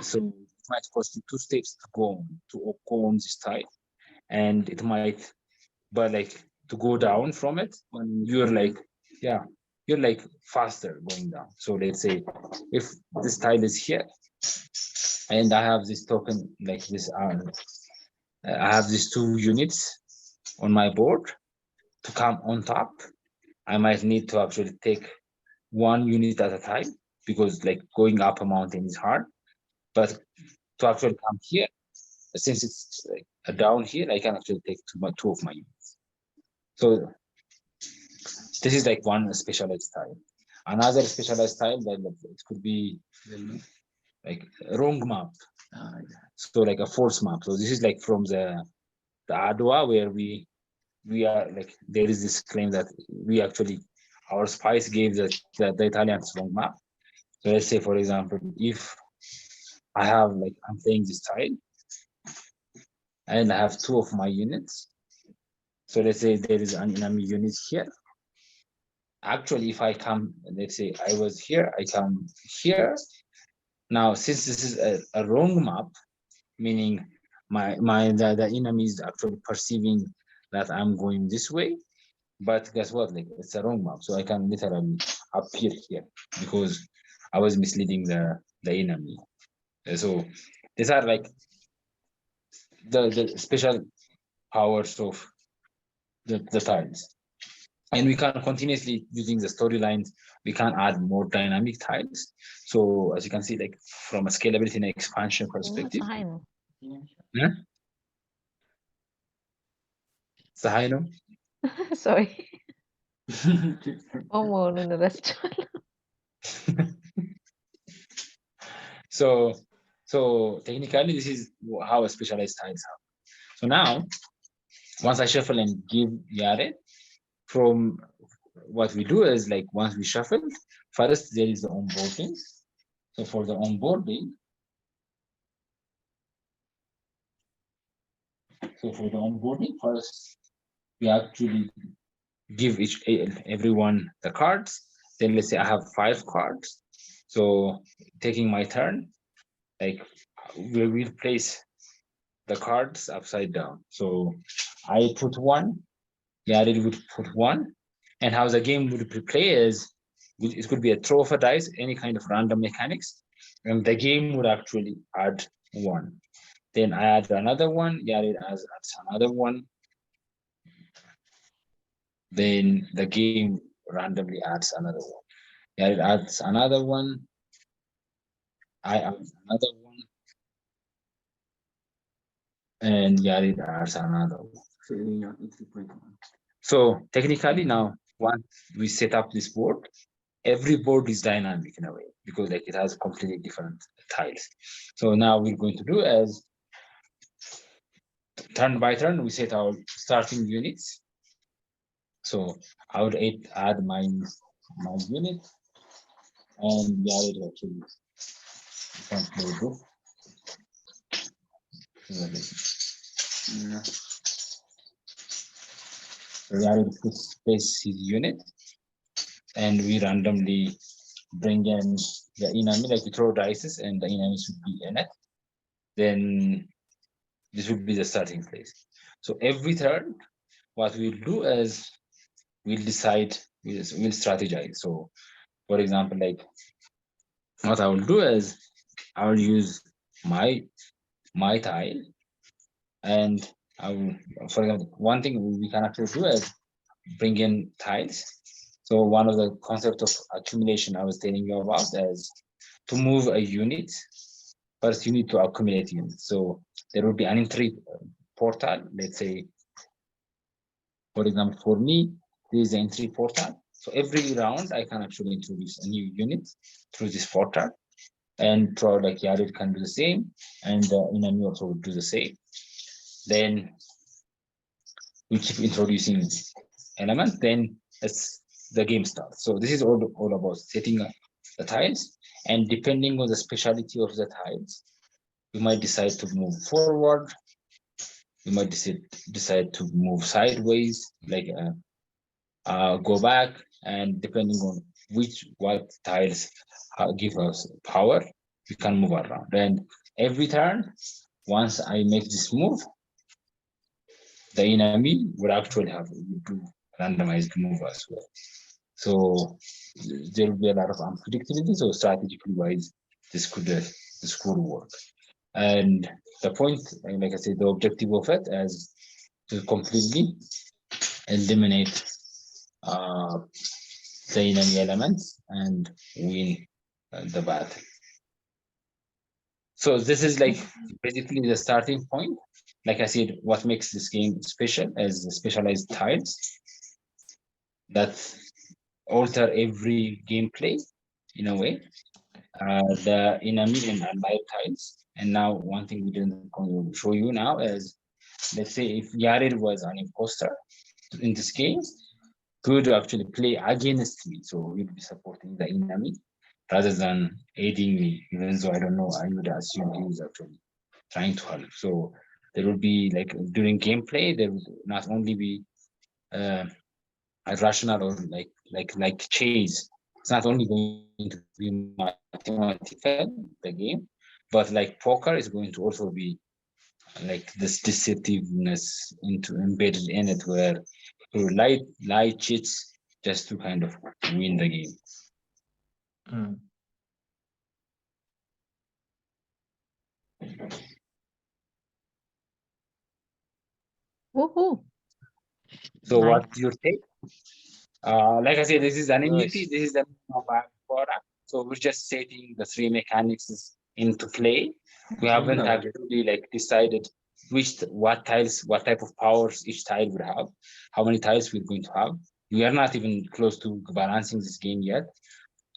So it might cost you 2 steps to go on this tile, and it might, but like to go down from it, when you're like, yeah, you're like faster going down. So let's say if this tile is here, and I have this token like this, I have these 2 units on my board to come on top. I might need to actually take 1 unit at a time because like going up a mountain is hard. But to actually come here, since it's like down here, I can actually take 2 of my units. So this is like one specialized tile. Another specialized tile that it could be like a wrong map. So like a false map. So this is like from the Adwa, where we are like, there is this claim that we actually, our spies gave the Italians wrong map. So let's say, for example, if I have like, I'm playing this tile and I have 2 of my units. So let's say there is an enemy unit here. Actually, if I come, let's say I was here, I come here. Now, since this is a wrong map, meaning the enemy is actually perceiving that I'm going this way, but guess what? Like it's a wrong map, so I can literally appear here because I was misleading the enemy. So these are like the special powers of the tiles. And we can continuously, using the storylines, we can add more dynamic tiles. So as you can see, like from a scalability and expansion perspective. Yeah? Sahino? Sorry. መሆኑን ረስቼዋለሁ። So technically, this is how a specialized tiles happen. So now, once I shuffle and give Yare, from what we do is like once we shuffle, first there is the onboarding. So for the onboarding, first we actually give everyone the cards. Then let's say I have 5 cards. So taking my turn, like we will place the cards upside down. So I put 1, Yared would put 1, and how the game would play is it could be a throw of a dice, any kind of random mechanics, and the game would actually add 1. Then I add another 1, Yared adds another 1. Then the game randomly adds another 1. Yared adds another 1. I add another 1. And Yared adds another 1. So technically now, once we set up this board, every board is dynamic in a way because like it has completely different tiles. So now we're going to do as turn by turn, we set our starting units. So I would add my unit, and Yared actually can play this. So Yared places his unit, and we randomly bring in the enemy, like we throw dice, and the enemy should be in it. Then this would be the starting place. So every turn, what we'll do is we'll decide, we'll strategize. So for example, like what I will do is I will use my tile, and I will, for example, one thing we can actually do is bring in tiles. So one of the concept of accumulation I was telling you about is to move a unit. First, you need to accumulate units. So there will be an entry portal. Let's say, for example, for me, there is an entry portal. So every round, I can actually introduce a new unit through this portal, and throughout like Yared can do the same, and Inami also would do the same. Then we keep introducing elements. Then the game starts. So this is all about setting up the tiles, and depending on the speciality of the tiles, you might decide to move forward. You might decide to move sideways, like go back, and depending on what tiles give us power, we can move around. And every turn, once I make this move, the enemy would actually have to do randomized move as well. So there will be a lot of unpredictability. So strategically wise, this could work. And the point, like I said, the objective of it is to completely eliminate the enemy elements and win the battle. So this is like basically the starting point. Like I said, what makes this game special is the specialized tiles that alter every gameplay in a way. The enemy and allied tiles. And now one thing we didn't show you now is, let's say if Yared was an imposter in this game, could actually play against me. So you'd be supporting the enemy rather than aiding me, even though I don't know, I would assume he was actually trying to help. So there will be like during gameplay, there will not only be a rational or like chase. It's not only going to be mathematical, the game, but like poker is going to also be like this deceptiveness embedded in it, where you lie cheats just to kind of win the game. Woohoo! So Nice. what's your take? Like I said, this is an Nice. MVP. This is the product. So we're just setting the 3 mechanics into play. We haven't actually like decided what tiles, what type of powers each tile would have, how many tiles we're going to have. We are not even close to balancing this game yet.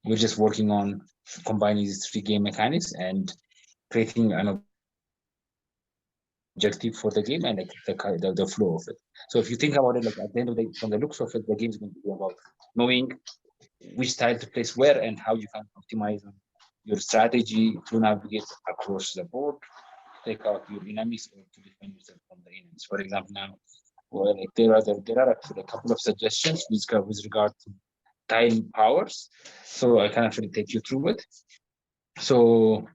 We're just working on combining these 3 game mechanics and creating an objective for the game and like the flow of it. So if you think about it, like at the end of the day, from the looks of it, the game is going to be about knowing which tile to place where and how you can optimize your strategy to navigate across the board, take out your enemies or to defend yourself from the enemies. For example, now, well, like there are actually a couple of suggestions with regard to tile powers. So I can actually take you through it. So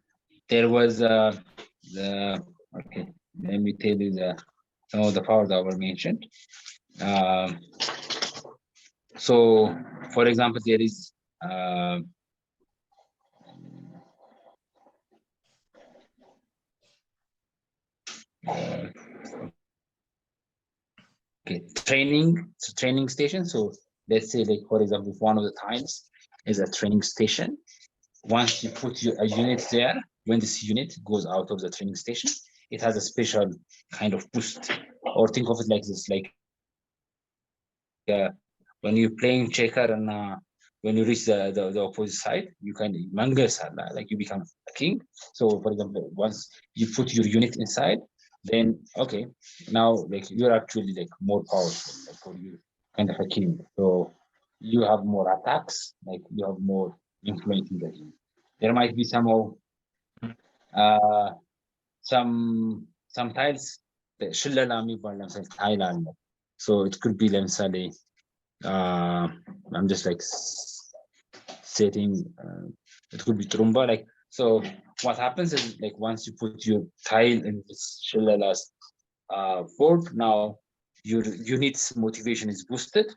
there was okay, let me tell you some of the powers that were mentioned. So for example, there is okay, training station. So let's say, like, for example, if one of the tiles is a training station, once you put a unit there, when this unit goes out of the training station, it has a special kind of boost. Or think of it like this, like when you're playing checker and when you reach the opposite side, you can like you become a king. So for example, once you put your unit inside, then okay, now like you're actually like more powerful, like, for you kind of a king. So you have more attacks, like you have more influence in the game. There might be some tiles ሽለላ የሚባል ለምሳሌ ታይል አለ። So it could be ለምሳሌ I'm just like setting it could be trumba, like, so what happens is, like, once you put your tile in this shillela's board, now your unit's motivation is boosted.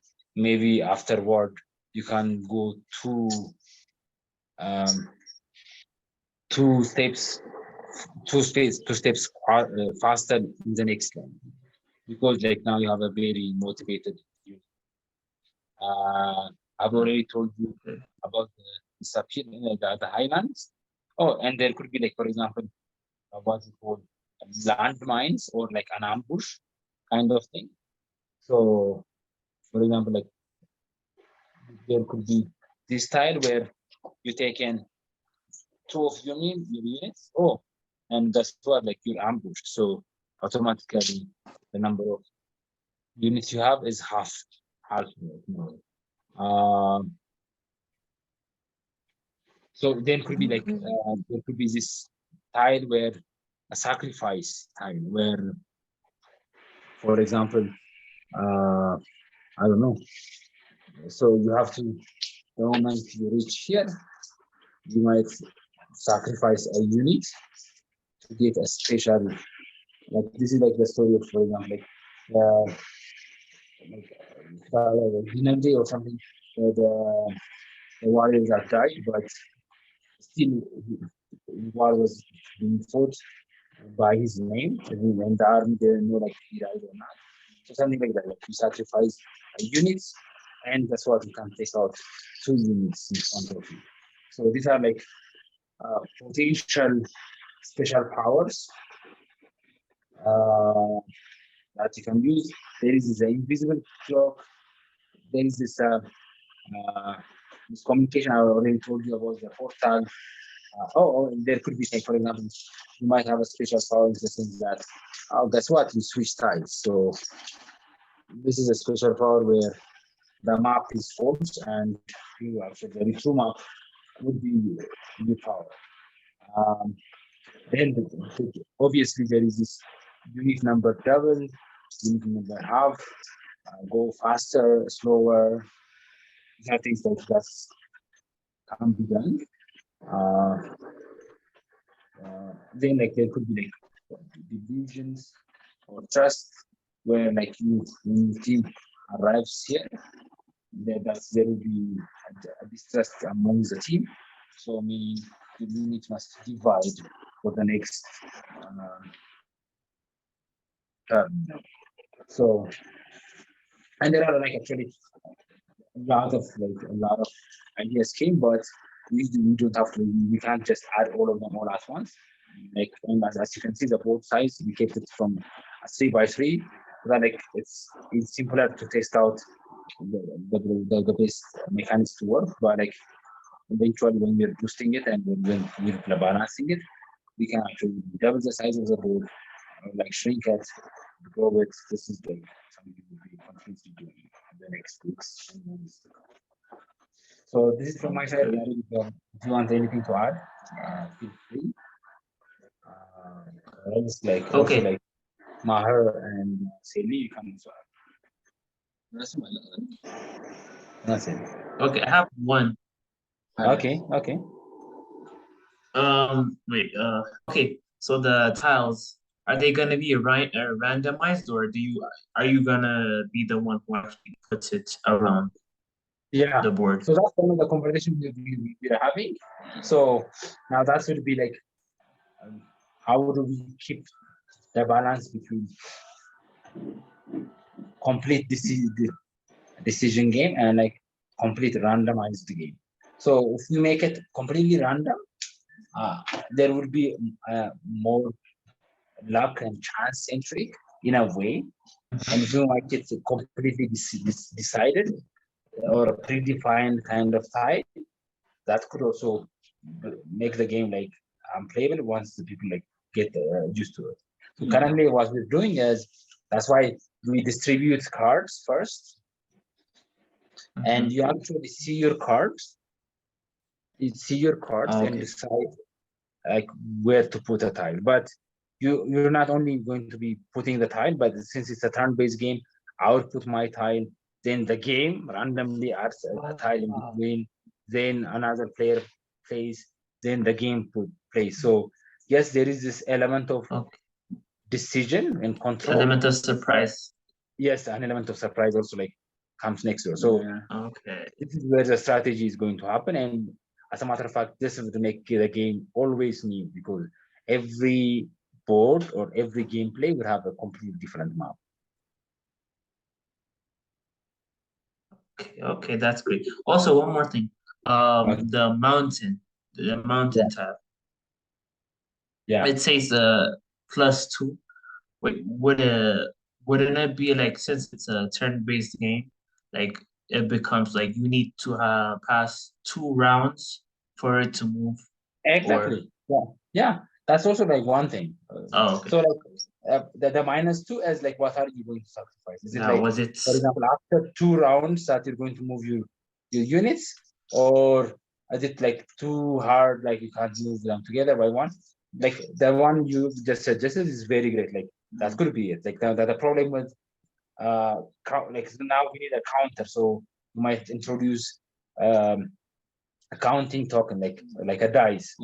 Maybe afterward you can go two steps faster in the next line, because like now you have a very motivated unit. I've already told you about the highlands. Oh, and there could be, like, for example, what's it called, landmines, or like an ambush kind of thing. So for example, like, there could be this tile where you take in two of your units. Oh, and that's what, like, you're ambushed. So automatically the number of units you have is half. So there could be like there could be this tile where a sacrifice tile where, for example, I don't know. So you have to, the moment you reach here, you might sacrifice a unit to get a special. Like, this is like the story of, for example, like or something, where the warriors are died, but still the war was being fought by his name, and the army didn't know, like, he died or not. So something like that, like you sacrifice units, and that's what you can take out 2 units in front of you. So these are like potential special powers that you can use. There is this invisible clock. There is this communication. I already told you about the portal. There could be, like, for example, you might have a special power in the sense that, guess what, you switch tiles. So this is a special power where the map is forged, and you actually, the true map would be your power. Then obviously there is this unit number double, unit number half, go faster, slower. These are things that can be done. Then, like, there could be like divisions or trust, where, like, when your team arrives here, there will be a distrust among the team. So meaning the unit must divide for the next turn. So, and there are, like, actually a lot of ideas came, but we don't have to. We can't just add all of them all at once. Like, as you can see, the board size, we kept it from a 3x3. That, like, it's simpler to test out the best mechanics to work. But, like, eventually, when we're boosting it and when we're balancing it, we can actually double the size of the board like shrink it, grow it. This is like something we will be continuously doing in the next weeks and months to come. So this is from my side. If you want anything to add, feel free. Else, like also Okay. like Maher and Sally, you can also add. That's it. Okay, I have one. Okay. Wait. Okay. So the tiles, are they gonna be randomized, or are you gonna be the one who actually puts it around Yeah. the board? So that's one of the conversation we're having. So now that would be like, how do we keep the balance between complete decision game and like complete randomized game? So if we make it completely random, there would be more luck and chance centric in a way. And if you make it completely decided or a predefined kind of type, that could also make the game like unplayable once the people like get used to it. So currently what we're doing is, that's why we distribute cards first, and you actually see your cards. You see your cards and decide like where to put a tile. But you're not only going to be putting the tile, but since it's a turn-based game, I will put my tile, then the game randomly adds a tile in between, then another player plays, then the game plays. So yes, there is this element of decision and control. Element of surprise. Yes, an element of surprise also like comes next door. So this is where the strategy is going to happen. And as a matter of fact, this is to make the game always new, because every board or every gameplay will have a completely different map. Okay, that's great. Also, one more thing. The mountain tab. Yeah. It says +2. Wait, wouldn't it be like, since it's a turn-based game, like it becomes like you need to pass 2 rounds for it to move? Exactly. Yeah. That's also like one thing. Okay. So like the -2 is like, what are you going to sacrifice? Is it like, was it, for example, after 2 rounds that you're going to move your units, or is it like too hard, like you can't move them together by one? Like the one you just suggested is very great. Like that could be it. Like the problem with like now we need a counter, so you might introduce a counting token, like a dice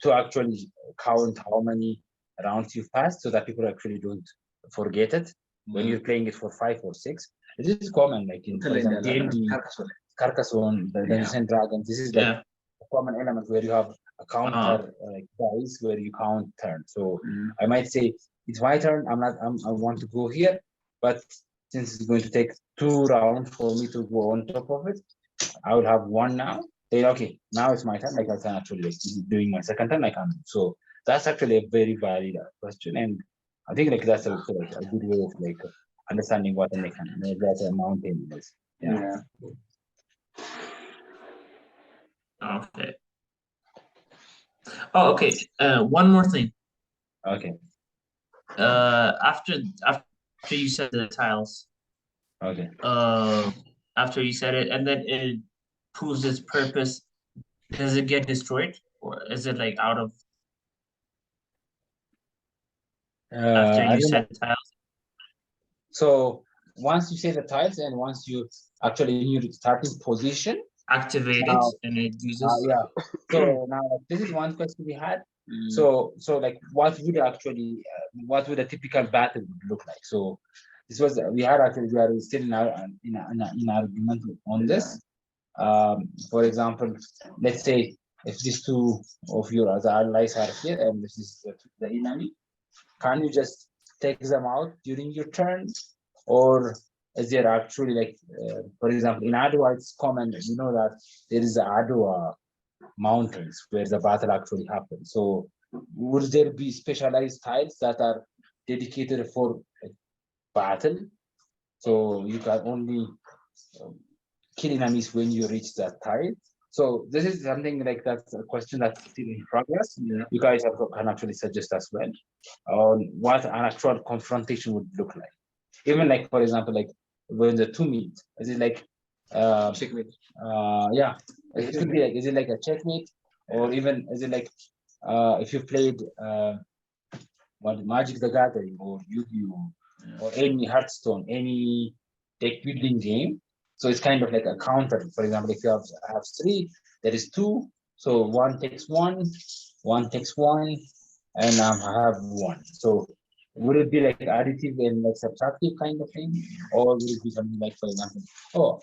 to actually count how many rounds you've passed, so that people actually don't forget it when you're playing it for 5 or 6. This is common, like in, for example, D&D, Carcassonne, the Dungeons and Dragons. This is like a common element where you have a counter like dice where you count turns. So I might say, it's my turn. I want to go here, but since it's going to take 2 rounds for me to go on top of it, I will have 1 now. Then okay, now it's my turn. Like I can actually like doing my second turn. I can. So that's actually a very valid question, and I think like that's also like a good way of like understanding what a mountain is. Yeah. Okay. Oh, okay. One more thing. Okay. After you said the tiles. Okay. After you said it, and then it proves its purpose, does it get destroyed, or is it like out of? After you said the tiles. So once you say the tiles, and once you actually in your starting position, activate it, and it uses. Yeah. So now this is one question we had. So like what would a typical battle look like? So this was we are still in argument on this. For example, let's say if these 2 of your other allies are here and this is the enemy, can you just take them out during your turn, or is there actually like, for example, in Adwa, it's common, you know, that there is the Adwa mountains where the battle actually happens. So would there be specialized tiles that are dedicated for battle? So you can only kill enemies when you reach that tile, So this is something like that's a question that's still in progress. You guys can actually suggest as well on what an actual confrontation would look like. Even like, for example, like when the two meet, is it like Checkmate. yeah, it could be like, is it like a checkmate, or even is it like if you played what Magic the Gathering or Yu-Gi-Oh or any Hearthstone, any deck building game. So it's kind of like a counter. For example, if you have three, there is two. So one takes one takes one, and I have one. So would it be like additive and like subtractive kind of thing, or would it be something like, for example, oh,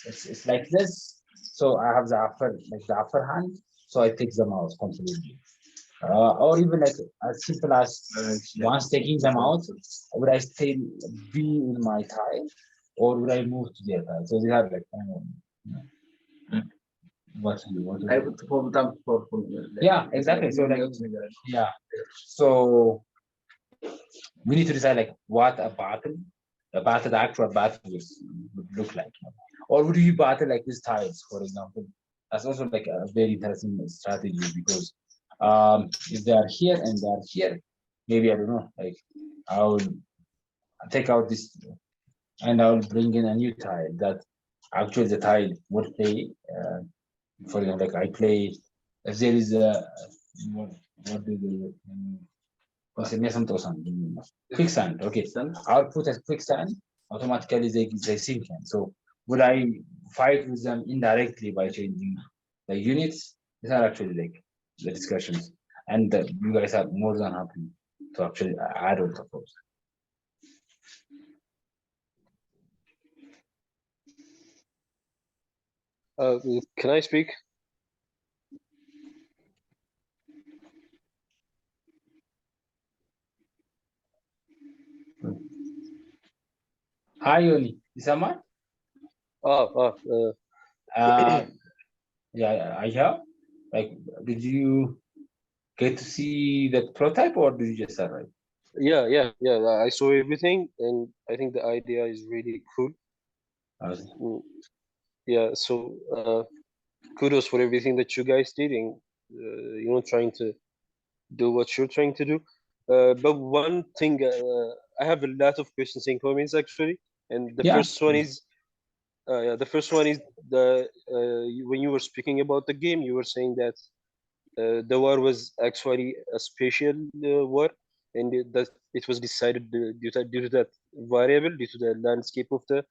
it's like this. So I have the upper hand. So I take them out completely. Or even like as simple as once taking them out, would I still be in my tile, or would I move to their tile? So they have like what I would hold them for yeah, exactly. So like yeah, so we need to decide like what the actual battle would look like, or would you battle like these tiles, for example? That's also like a very interesting strategy because if they are here and they are here, maybe I don't know, like I'll take out this and I'll bring in a new tile that actually the tile would play. For example, like I play if there is a what do they quicksand. Okay, I'll put a quicksand. Automatically they sink in. So would I fight with them indirectly by changing the units? These are actually like the discussions, and you guys are more than happy to actually add on top of those. Can I speak? Hi, Yoni. Is someone? Yeah, I have. Like, did you get to see that prototype, or did you just arrive? Yeah. I saw everything, and I think the idea is really cool. Yeah, so kudos for everything that you guys did, and trying to do what you're trying to do. But one thing, I have a lot of questions and comments actually, and the Yeah. first one is, the first one is when you were speaking about the game, you were saying that the war was actually a spatial war, and that it was decided due to that variable, due to the landscape of the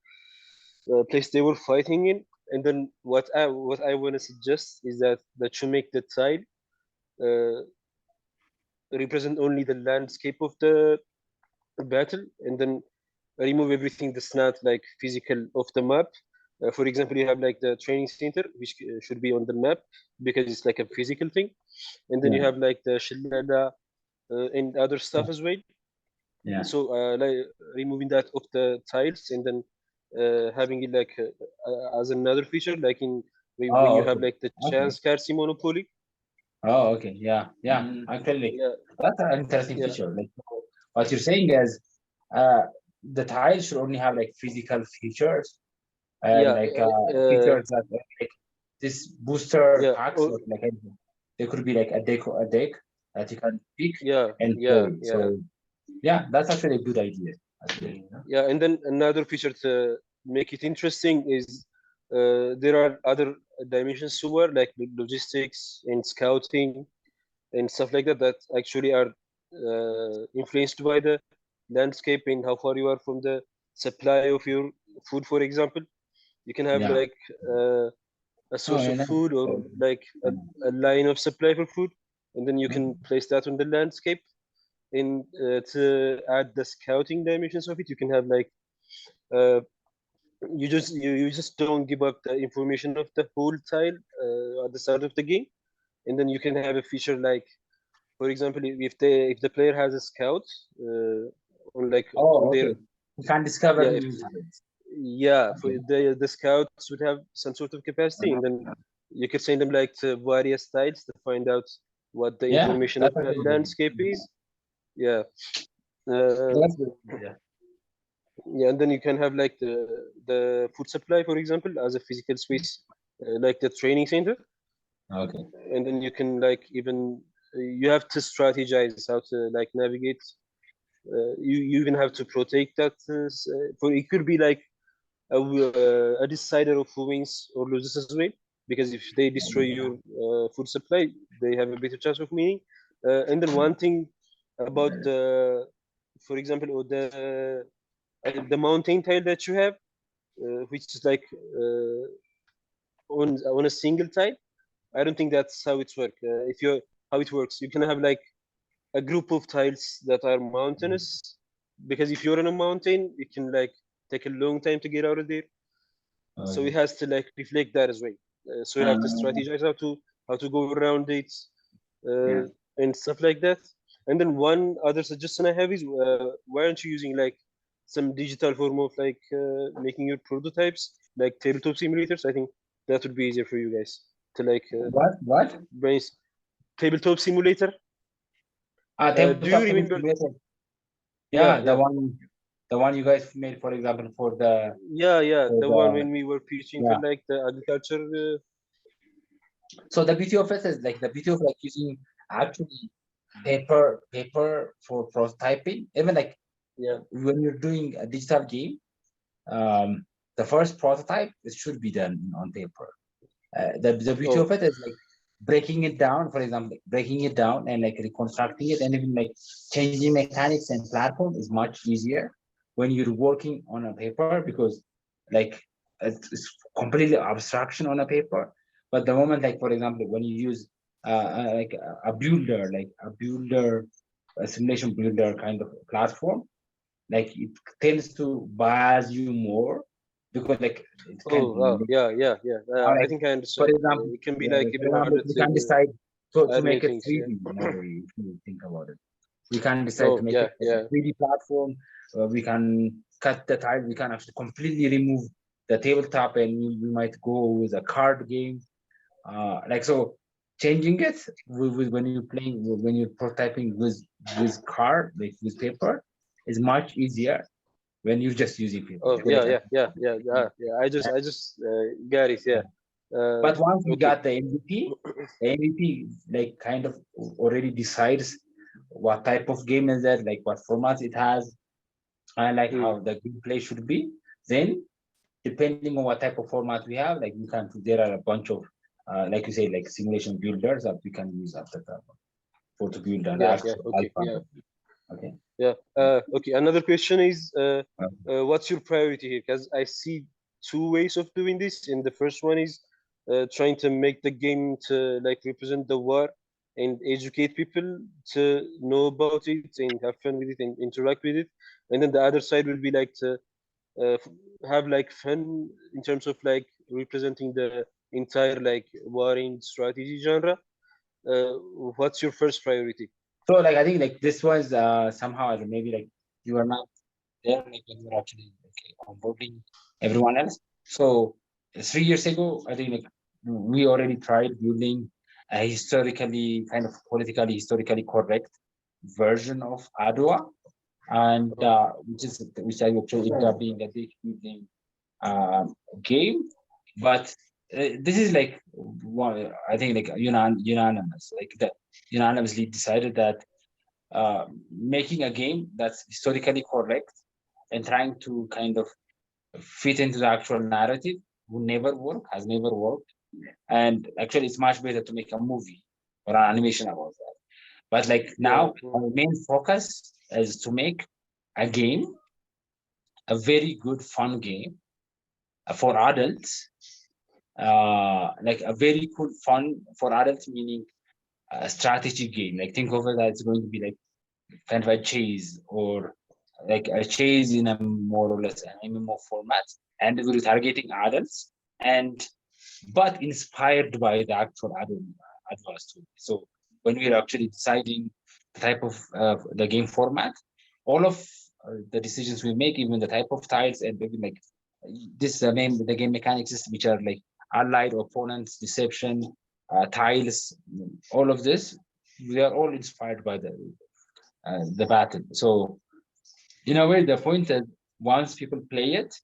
place they were fighting in. And then what I want to suggest is that you make the tile uh, represent only the landscape of the battle, and then remove everything that's not like physical of the map. For example, you have like the training center, which should be on the map because it's like a physical thing, and then you have like the shillala and other stuff as well. Yeah. So like removing that of the tiles, and then having it like as another feature, like when you have like the chance scarcity monopoly. Oh, okay. Yeah. Actually, Yeah, that's an interesting yeah, feature. Like what you're saying is, the tile should only have like physical features and yeah, like features that like this booster yeah, packs or like anything. There could be like a deck that you can pick and play. So yeah, that's actually a good idea. Actually, yeah. And then another feature to make it interesting is there are other dimensions to war, like logistics and scouting and stuff like that, that actually are influenced by the landscape and how far you are from the supply of your food. For example, you can have Yeah. like a source of food, or like a line of supply for food, and then you can place that on the landscape. And to add the scouting dimensions of it, you can have like you just don't give up the information of the whole tile at the start of the game, and then you can have a feature like, for example, if the player has a scout on like on their, you can discover yeah, new tiles. yeah, for the scouts would have some sort of capacity, and then you could send them like to various sites to find out what the Yeah, information of that's the actually landscape is. Yeah. that's good. Yeah. Yeah, and then you can have like the food supply, for example, as a physical space like the training center. Okay. And then you can like even you have to strategize how to like navigate. You even have to protect that. For it could be like a decider of who wins or loses as well. Because if they destroy your food supply, they have a better chance of winning. And then one thing about the, for example, the mountain tile that you have, which is like on a single tile. I don't think that's how it works. If you how it works, you can have like a group of tiles that are mountainous, because if you're on a mountain, it can like take a long time to get out of there. So it has to like reflect that as well. So you have to strategize how to go around it and stuff like that. And then one other suggestion I have is why aren't you using like some digital form of like making your prototypes like tabletop simulators? I think that would be easier for you guys to like What? tabletop simulator. Do you remember? Yeah, the one you guys made, for example, for the the one when we were pitching for like the agriculture. So the beauty of it is like the beauty of like using actually paper for prototyping. Even like when you're doing a digital game, the first prototype it should be done on paper. The beauty of it is like breaking it down, for example, like breaking it down and like reconstructing it, and even like changing mechanics and platform is much easier when you're working on a paper, because like it's completely abstraction on a paper. But the moment, like for example, when you use like a builder, a simulation builder kind of platform, like it tends to bias you more, because like it can I think I understand. For example, it can be like even harder we can decide to make it things, 3D in a way, if you think about it. We can decide to make it a 3D platform. We can cut the tile. We can actually completely remove the tabletop, and we might go with a card game. Like so, changing it when you're playing, when you're prototyping with card, like with paper, is much easier when you're just using paper. I just got it. But once we got the MVP like kind of already decides what type of game is that, like what format it has, and like how the gameplay should be. Then, depending on what type of format we have, like there are a bunch of like you say, like simulation builders that we can use after that for to build an okay. Another question is, what's your priority here? Because I see two ways of doing this. And the first one is trying to make the game to like represent the war and educate people to know about it and have fun with it and interact with it. And then the other side will be like to have like fun in terms of like representing the entire like warring strategy genre. What's your first priority? So like I think like this was somehow maybe like you are not there, like when you're actually onboarding everyone else. So 3 years ago, I think like we already tried building a historically historically correct version of Adwa, and which I would show it being a big building game. But this is like one, I think like unanimous, like that unanimously decided that making a game that's historically correct and trying to kind of fit into the actual narrative has never worked. And actually it's much better to make a movie or an animation about that. But like now our main focus is to make a game, a very good fun game for adults, like a very cool fun for adults, meaning a strategy game. Like think of it that it's going to be like kind of a chase, or like a chase in a more or less an MMO format, and we're targeting adults, but inspired by the actual Adwa story. So when we're actually deciding the type of the game format, all of the decisions we make, even the type of tiles, and maybe like this the game mechanics, which are like allied, opponents, deception, tiles, all of this, they are all inspired by the battle. So in a way, the point is once people play it,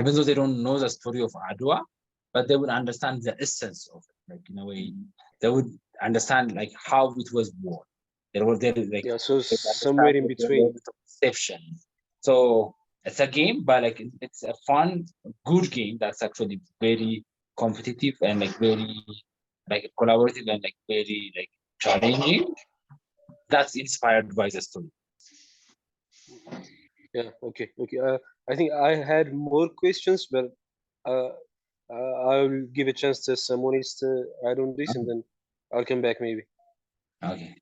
even though they don't know the story of Adwa, but they would understand the essence of it. Like in a way, they would understand like how it was born. There were like so somewhere in between. Perception. So it's a game, but like it's a fun, good game that's actually very competitive and like very like collaborative and like very like challenging. That's inspired by the story. Yeah. Okay. I think I had more questions, but I'll give a chance to someone else to add on this, and then I'll come back maybe. Okay.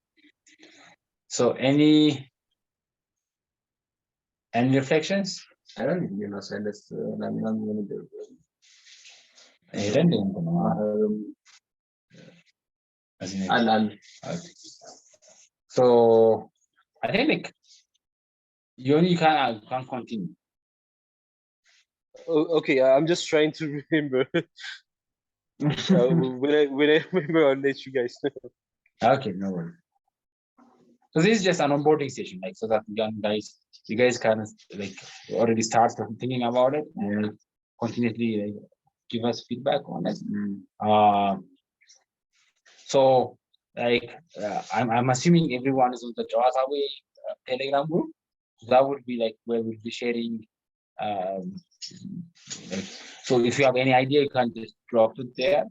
So any reflections? I don't think you know, so let's I'm gonna do Okay. So I think like you can continue. Okay, I'm just trying to remember. When I remember, I'll let you guys know. Okay, no worries. So this is just an onboarding session, like so that you guys can like already start thinking about it and continuously like, give us feedback on it. So like I'm assuming everyone is on the Jawatawi Telegram group. So that would be like where we'll be sharing. Like, so if you have any idea, you can just drop it there.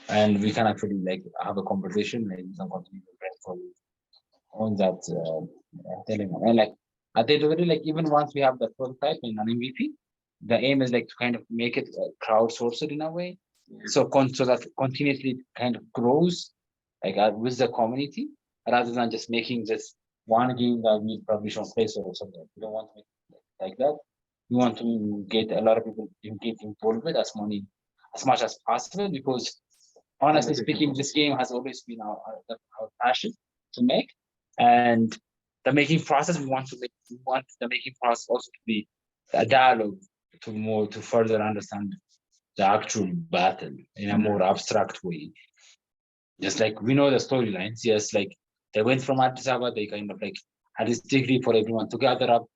And we can actually like have a conversation, like we can continue on that Telegram. And like at the end of the day, like even once we have the prototype and an MVP, the aim is like to kind of make it crowdsourced in a way. So so that continuously kind of grows like with the community rather than just making this one game that we publish on Facebook or something. We don't want to make it like that. We want to get a lot of people get involved with as much as possible, because honestly speaking, this game has always been our passion to make, and the making process we want the making process also to be a dialogue to further understand the actual battle in a more abstract way. Just like we know the storylines, yes, like they went from Addis Ababa, they kind of like had this degree for everyone to gather up,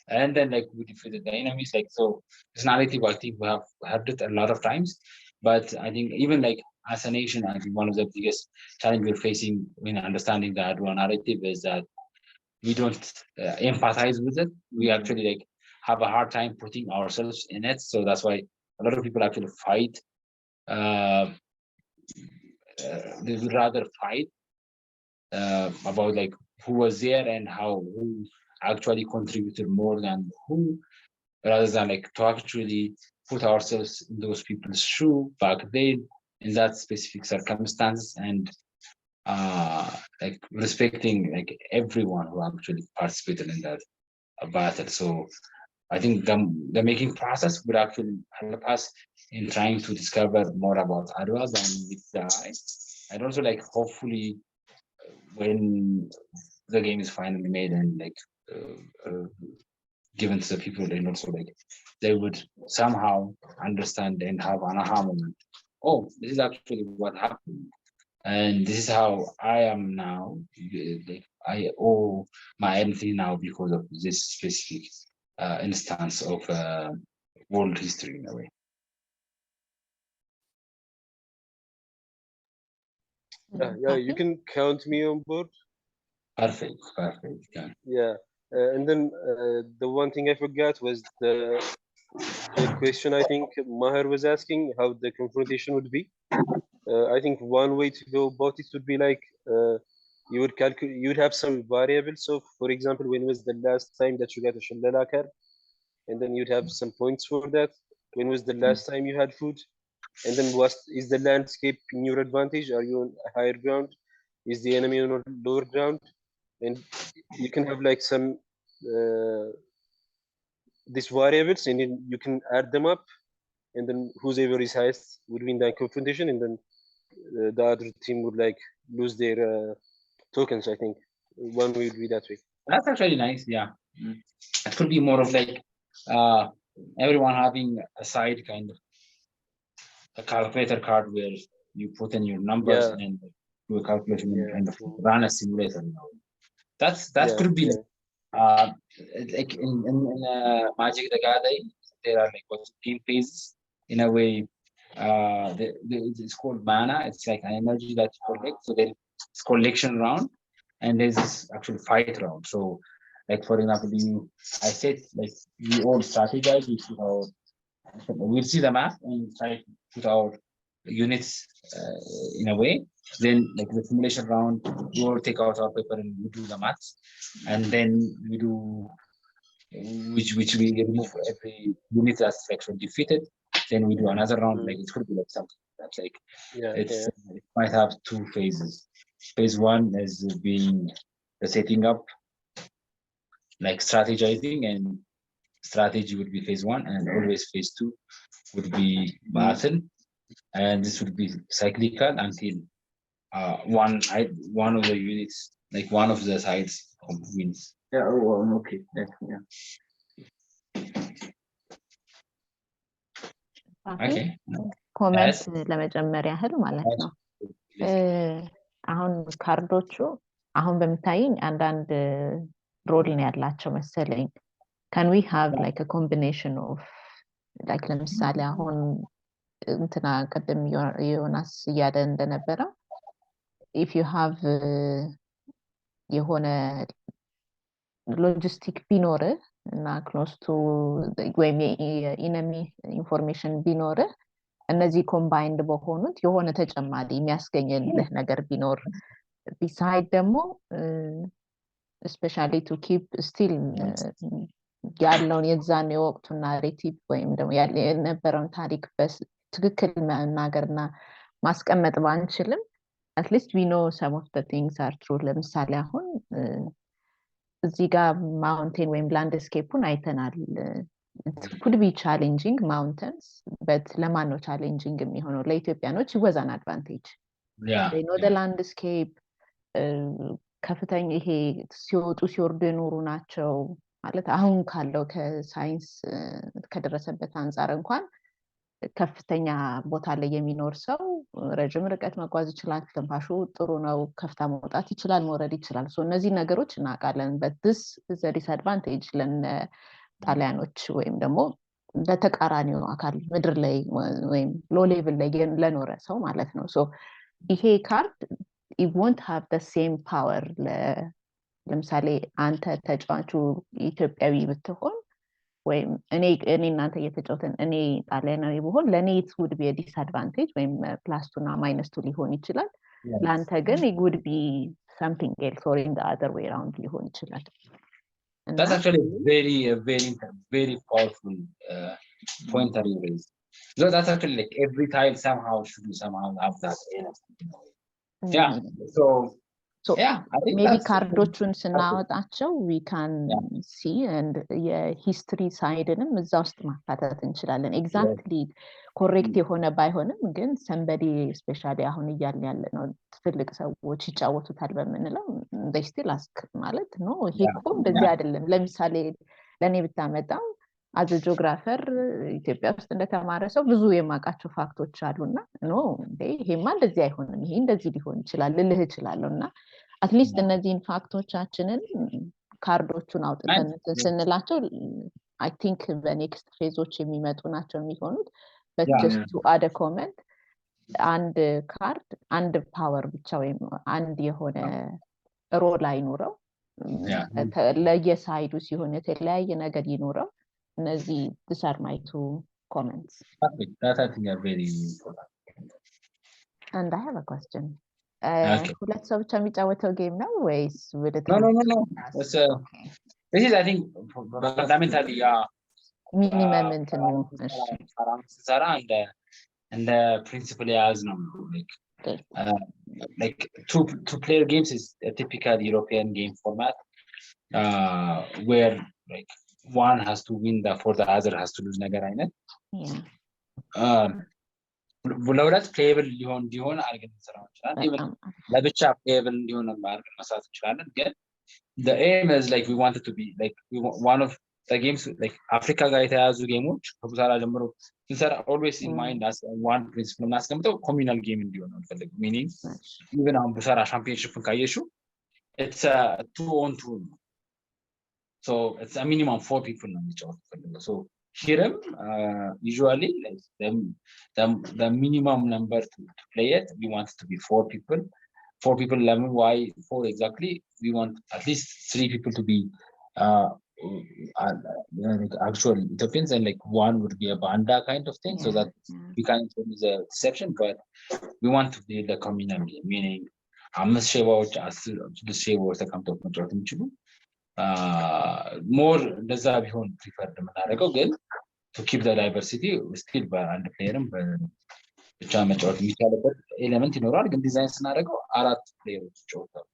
and then like we defeated the enemies. Like so, this narrative I think we have heard it a lot of times, but I think even like as a nation, I think one of the biggest challenge we're facing in understanding the Adwa narrative is that we don't empathize with it. We actually like have a hard time putting ourselves in it. So that's why a lot of people actually fight. They would rather fight about like who was there and who actually contributed more than who, rather than like to actually put ourselves in those people's shoe back then in that specific circumstance, and like respecting like everyone who actually participated in that battle. So I think the making process would actually help us in trying to discover more about Adwa than with the eyes. And also like hopefully when the game is finally made and like given to the people, and also like they would somehow understand and have an aha moment. Oh, this is actually what happened. And this is how I am now. Like I owe my identity now because of this specific instance of world history in a way. Yeah, you can count me on board. Perfect. Yeah, and then the one thing I forgot was the question I think Maher was asking, how the confrontation would be. I think one way to go about it would be like you would calculate, you would have some variables. So, for example, when was the last time that you got a shalala car? And then you'd have some points for that. When was the last time you had food? And then what is the landscape in your advantage? Are you on a higher ground? Is the enemy on a lower ground? And you can have like some these variables, and then you can add them up, and then whoever is highest would win that confrontation, and then the other team would like lose their tokens. I think one would be that way. That's actually nice. Yeah, it could be more of like everyone having a side kind of a calculator card where you put in your numbers and then do a calculation and kind of run a simulator. That could be like in Magic the Gathering, there are like game phases in a way. It's called mana. It's like an energy that you collect. So there's collection round, and there's this actual fight round. So, like for example, I said like we all strategize. We'll see the map and try to put our units in a way. Then like the simulation round, we all take out our paper and we do the maths, and then we do which we remove every unit that's actually defeated. Then we do another round. Like it could be like something that's like it might have two phases. Phase one is being the setting up, like strategizing, and strategy would be phase one, and always phase two would be battle, and this would be cyclical until one of the units, like one of the sides, wins. Yeah. Oh, okay. Yeah. Okay. ኮመንት ለመጨመር ያህል ማለት ነው። አሁን ካርዶቹ አሁን በሚታየኝ አንዳንድ ሮል ነው ያላቸው መሰለኝ። can we have like a combination of like ለምሳሌ አሁን እንትና ቀደም ዮናስ እያለ እንደነበረ if you have የሆነ ሎጂስቲክ ቢኖር እና close to ወይም የኢነሚ ኢንፎርሜሽን ቢኖር እነዚህ ኮምባይንድ በሆኑት የሆነ ተጨማሪ የሚያስገኝልህ ነገር ቢኖር ቢሳይድ ደግሞ especially to keep still ያለውን የዛን የወቅቱን ናሬቲቭ ወይም ደግሞ የነበረውን ታሪክ በትክክል መናገርና ማስቀመጥ ባንችልም at least we know some of the things are true። ለምሳሌ አሁን እዚህ ጋር ማውንቴን ወይም ላንድስኬፑን አይተናል። it could be challenging mountains but ለማን ነው ቻሌንጂንግ የሚሆነው? ለኢትዮጵያኖች it was an advantage. they know the landscape ከፍተኛ ይሄ ሲወጡ ሲወርዱ የኖሩ ናቸው ማለት አሁን ካለው ከሳይንስ ከደረሰበት አንፃር እንኳን ከፍተኛ ቦታ ላይ የሚኖር ሰው ረጅም ርቀት መጓዝ ይችላል። ትንፋሹ ጥሩ ነው። ከፍታ መውጣት ይችላል፣ መውረድ ይችላል። እነዚህ ነገሮች እናውቃለን። but this is a disadvantage ለጣሊያኖች ወይም ደግሞ ለተቃራኒው አካል ምድር ላይ ወይም ሎ ሌቭል ላይ ለኖረ ሰው ማለት ነው። ይሄ ካርድ it won't have the same power ለምሳሌ አንተ ተጫዋቹ ኢትዮጵያዊ ብትሆን ወይም እኔ እናንተ እየተጫወትን እኔ ጣሊያናዊ ብሆን ለእኔ it would be a disadvantage ወይም +2 እና -2 ሊሆን ይችላል። ለአንተ ግን it would be something else or in the other way around ሊሆን ይችላል። That's actually very powerful pointer you raised. So that's actually like every tile should somehow have that yeah. So yeah, I think maybe ካርዶቹን ስናወጣቸው we can see and የሂስትሪ ሳይድንም እዛ ውስጥ ማካተት እንችላለን። exactly correct የሆነ ባይሆንም ግን somebody especially አሁን እያልን ያለ ነው ትልቅ ሰዎች ይጫወቱታል በመንለው they still ask ማለት ነው ይሄ እኮ እንደዚህ አይደለም። ለምሳሌ ለኔ ብታመጣው as a geographer ኢትዮጵያ ውስጥ እንደተማረ ሰው ብዙ የማውቃቸው ፋክቶች አሉና ነው ይሄማ እንደዚህ አይሆንም ይሄ እንደዚህ ሊሆን ይችላል ልልህ እችላለሁና at least እነዚህን ፋክቶቻችንን ካርዶቹን አውጥተን ስንላቸው I think በኔክስት ፌዞች የሚመጡ ናቸው የሚሆኑት። but just to add a comment አንድ ካርድ አንድ ፓወር ብቻ ወይም አንድ የሆነ ሮል አይኖረው ለየሳይዱ ሲሆን የተለያየ ነገር ይኖረው። እነዚህ these are my two comments. That I think are very important. And I have a question. ሁለት ሰው ብቻ የሚጫወተው ጌም ነው ወይስ ወደ No. This is I think fundamentally ሚኒመም እንትን ነው። and the principle as no like two-player games is a typical European game format where like one has to win for the other has to lose ነገር አይነት ለሁለት ፕሌብል ሊሆን አድርገን እንሰራው እንችላለን። even ለብቻ ፕሌብል እንዲሆን አድርገን መስራት እንችላለን። ግን the aim is like we wanted to be like one of the games like አፍሪካ ጋር የተያዙ ጌሞች ከቡሳራ ጀምሮ ስንሰራ always in mind as one principle እናስቀምጠው communal game እንዲሆን ነው ፈልግ meaning even አሁን ቡሳራ ሻምፒዮንሺፕን ካየሽው it's a 2-on-2 So it's a minimum 4 people on each other. So here, usually like the minimum number to play it, we want it to be 4 people. 4 people, 11, why 4 exactly? We want at least 3 people to be like actual Ethiopians, and like 1 would be a banda kind of thing, so that we can use a exception, but we want to be the community, meaning አምስት ሼባዎች 6 ሼባዎች ተቀምጠው መጫወት የሚችሉ ሞር እንደዛ ቢሆን ፕሪፈር የምናደርገው፣ ግን to keep the diversity still በአንድ ፕሌየርም ብቻ መጫወት የሚቻልበት ኤሌመንት ይኖራል። ግን ዲዛይን ስናደርገው 4 ፕሌየሮች ይጫወታሉ።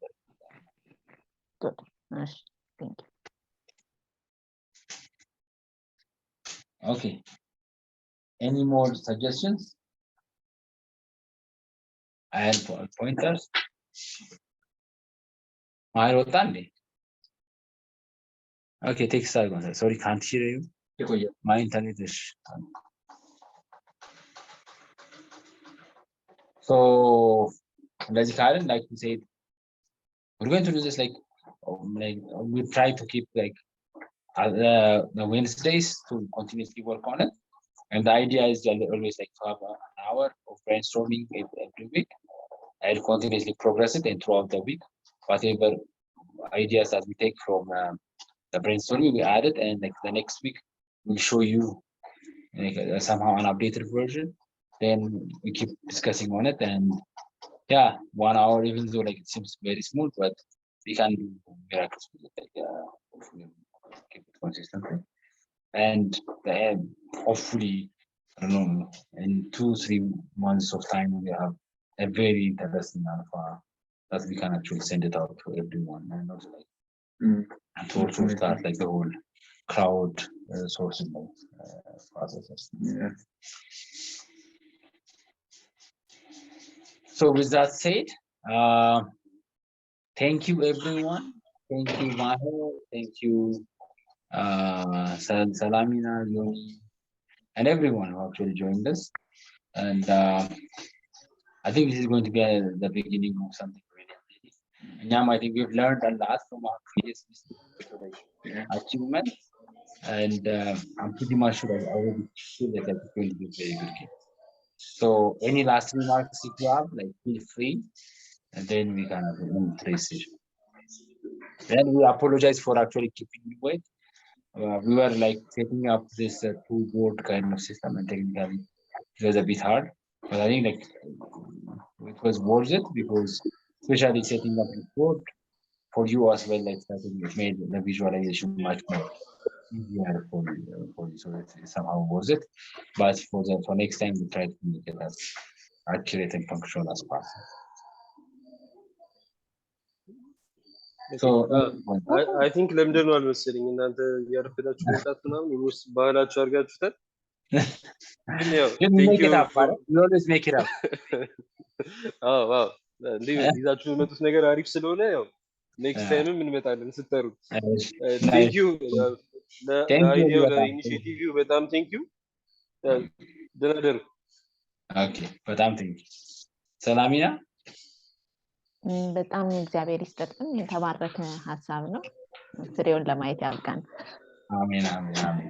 Okay, any more suggestions? I have pointers. Okay, take start. Sorry, can't hear you. My internet is. So, as Karen, like we said, we're going to do this like we try to keep like the Wednesdays to continuously work on it. And the idea is always like to have an hour of brainstorming every week and continuously progress it, and throughout the week, whatever ideas that we take from the brainstorming, we add it, and like the next week we'll show you like somehow an updated version. Then we keep discussing on it, and yeah, 1 hour, even though like it seems very small, but we can do miracles with it, like hopefully keep it consistently. And then hopefully, I don't know, in 2-3 months of time, we have a very interesting alpha that we can actually send it out to everyone, and also like and to also start like the whole crowd sourcing processes. Yeah. So with that said, thank you everyone. Thank you Maher. Thank you Salamina, Yoni, and everyone who actually joined us. And I think this is going to be the beginning of something really amazing. And now I think we've learned a lot from our previous achievements, and I'm pretty much sure I will be sure that it's going to be a very good game. So any last remarks if you have, like feel free, and then we can have a today's session. Then we apologize for actually keeping you wait. We were like setting up this 2-board kind of system, and technically it was a bit hard, but I think like it was worth it, because especially setting up the board for you as well, like it made the visualization much more easier for you, so it's somehow worth it. But for next time, we try to make it as accurate and functional as possible. So I think ለምንድን ነው አልመሰለኝ እናንተ ያረፈዳችሁ መምጣት ምናምን ውስጥ ባህላችሁ አድርጋችሁታል። ግን ያው make it up, you always make it up. ዋው እንዴ ይዛችሁ የመጡት ነገር አሪፍ ስለሆነ ያው ኔክስት ታይምም እንመጣለን ስትጠሩ። ቴንክ ዩ ለአይዲያው ለኢኒሺዬቲቭ በጣም ቴንክ ዩ። ደህና ደሩ። ኦኬ በጣም ቴንክ ዩ ሰላሚና። በጣም እግዚአብሔር ይስጥልን። የተባረከ ሀሳብ ነው። ፍሬውን ለማየት ያብቃን። አሜን አሜን አሜን።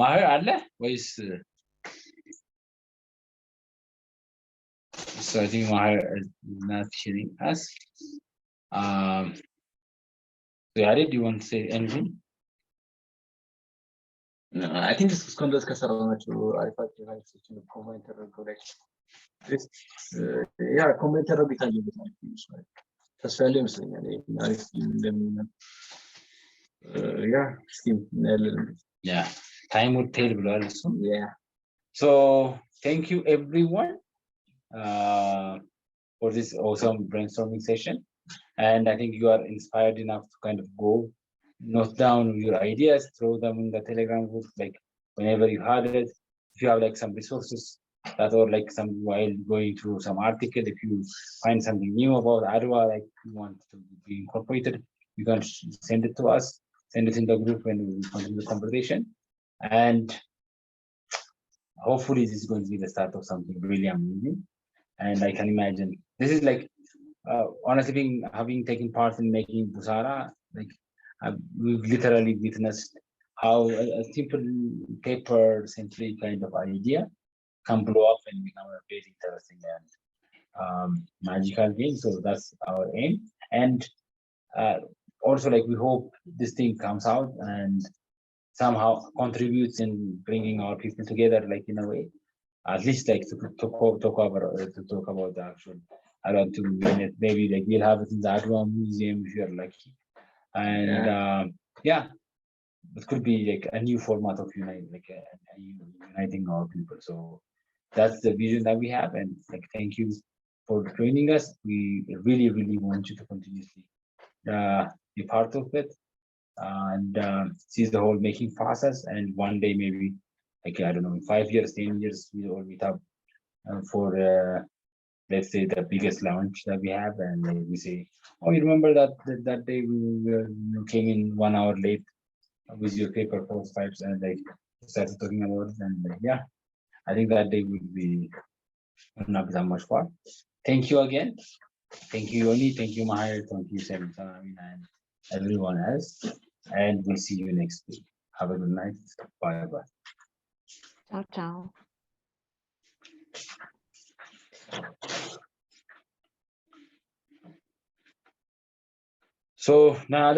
ማህር አለ ወይስ? So I think Maher is not hearing us. Yari, do you want to say anything? No, I think this is going to discuss I thought you guys should comment or correct. Yeah, comment or be kind of that's fairly interesting. Yeah, time would tell also. Yeah. So thank you everyone for this awesome brainstorming session, and I think you are inspired enough to kind of go note down your ideas, throw them in the Telegram group, like whenever you had it. If you have like some resources that, or like some while going through some article, if you find something new about Adwa, like you want to be incorporated, you can send it to us, send it in the group, and we will continue the conversation. And hopefully this is going to be the start of something really amazing. And I can imagine this is like honestly, having taken part in making Busara, like we've literally witnessed how a simple paper-centric kind of idea can blow up and become a very interesting and magical game. So that's our aim. And also, like, we hope this thing comes out and somehow contributes in bringing our people together, like in a way, at least like to talk about the actual. I don't to win it. Maybe like we'll have it in the Adwa Museum if you're lucky. And yeah, it could be like a new format of uniting our people. So that's the vision that we have, and like thank you for joining us. We really, really want you to continuously be part of it and see the whole making process. And one day, maybe like I don't know, in 5 years, 10 years, we'll all meet up for let's say the biggest launch that we have, and we say, oh, you remember that day you came in 1 hour late with your paper prototypes, and like started talking about it, and yeah, I think that day would not be that much fun. Thank you again. Thank you, Yoni. Thank you, Mahir. Thank you, Sam, and everyone else. And we'll see you next week. Have a good night. Bye bye. Ciao, ciao. So now,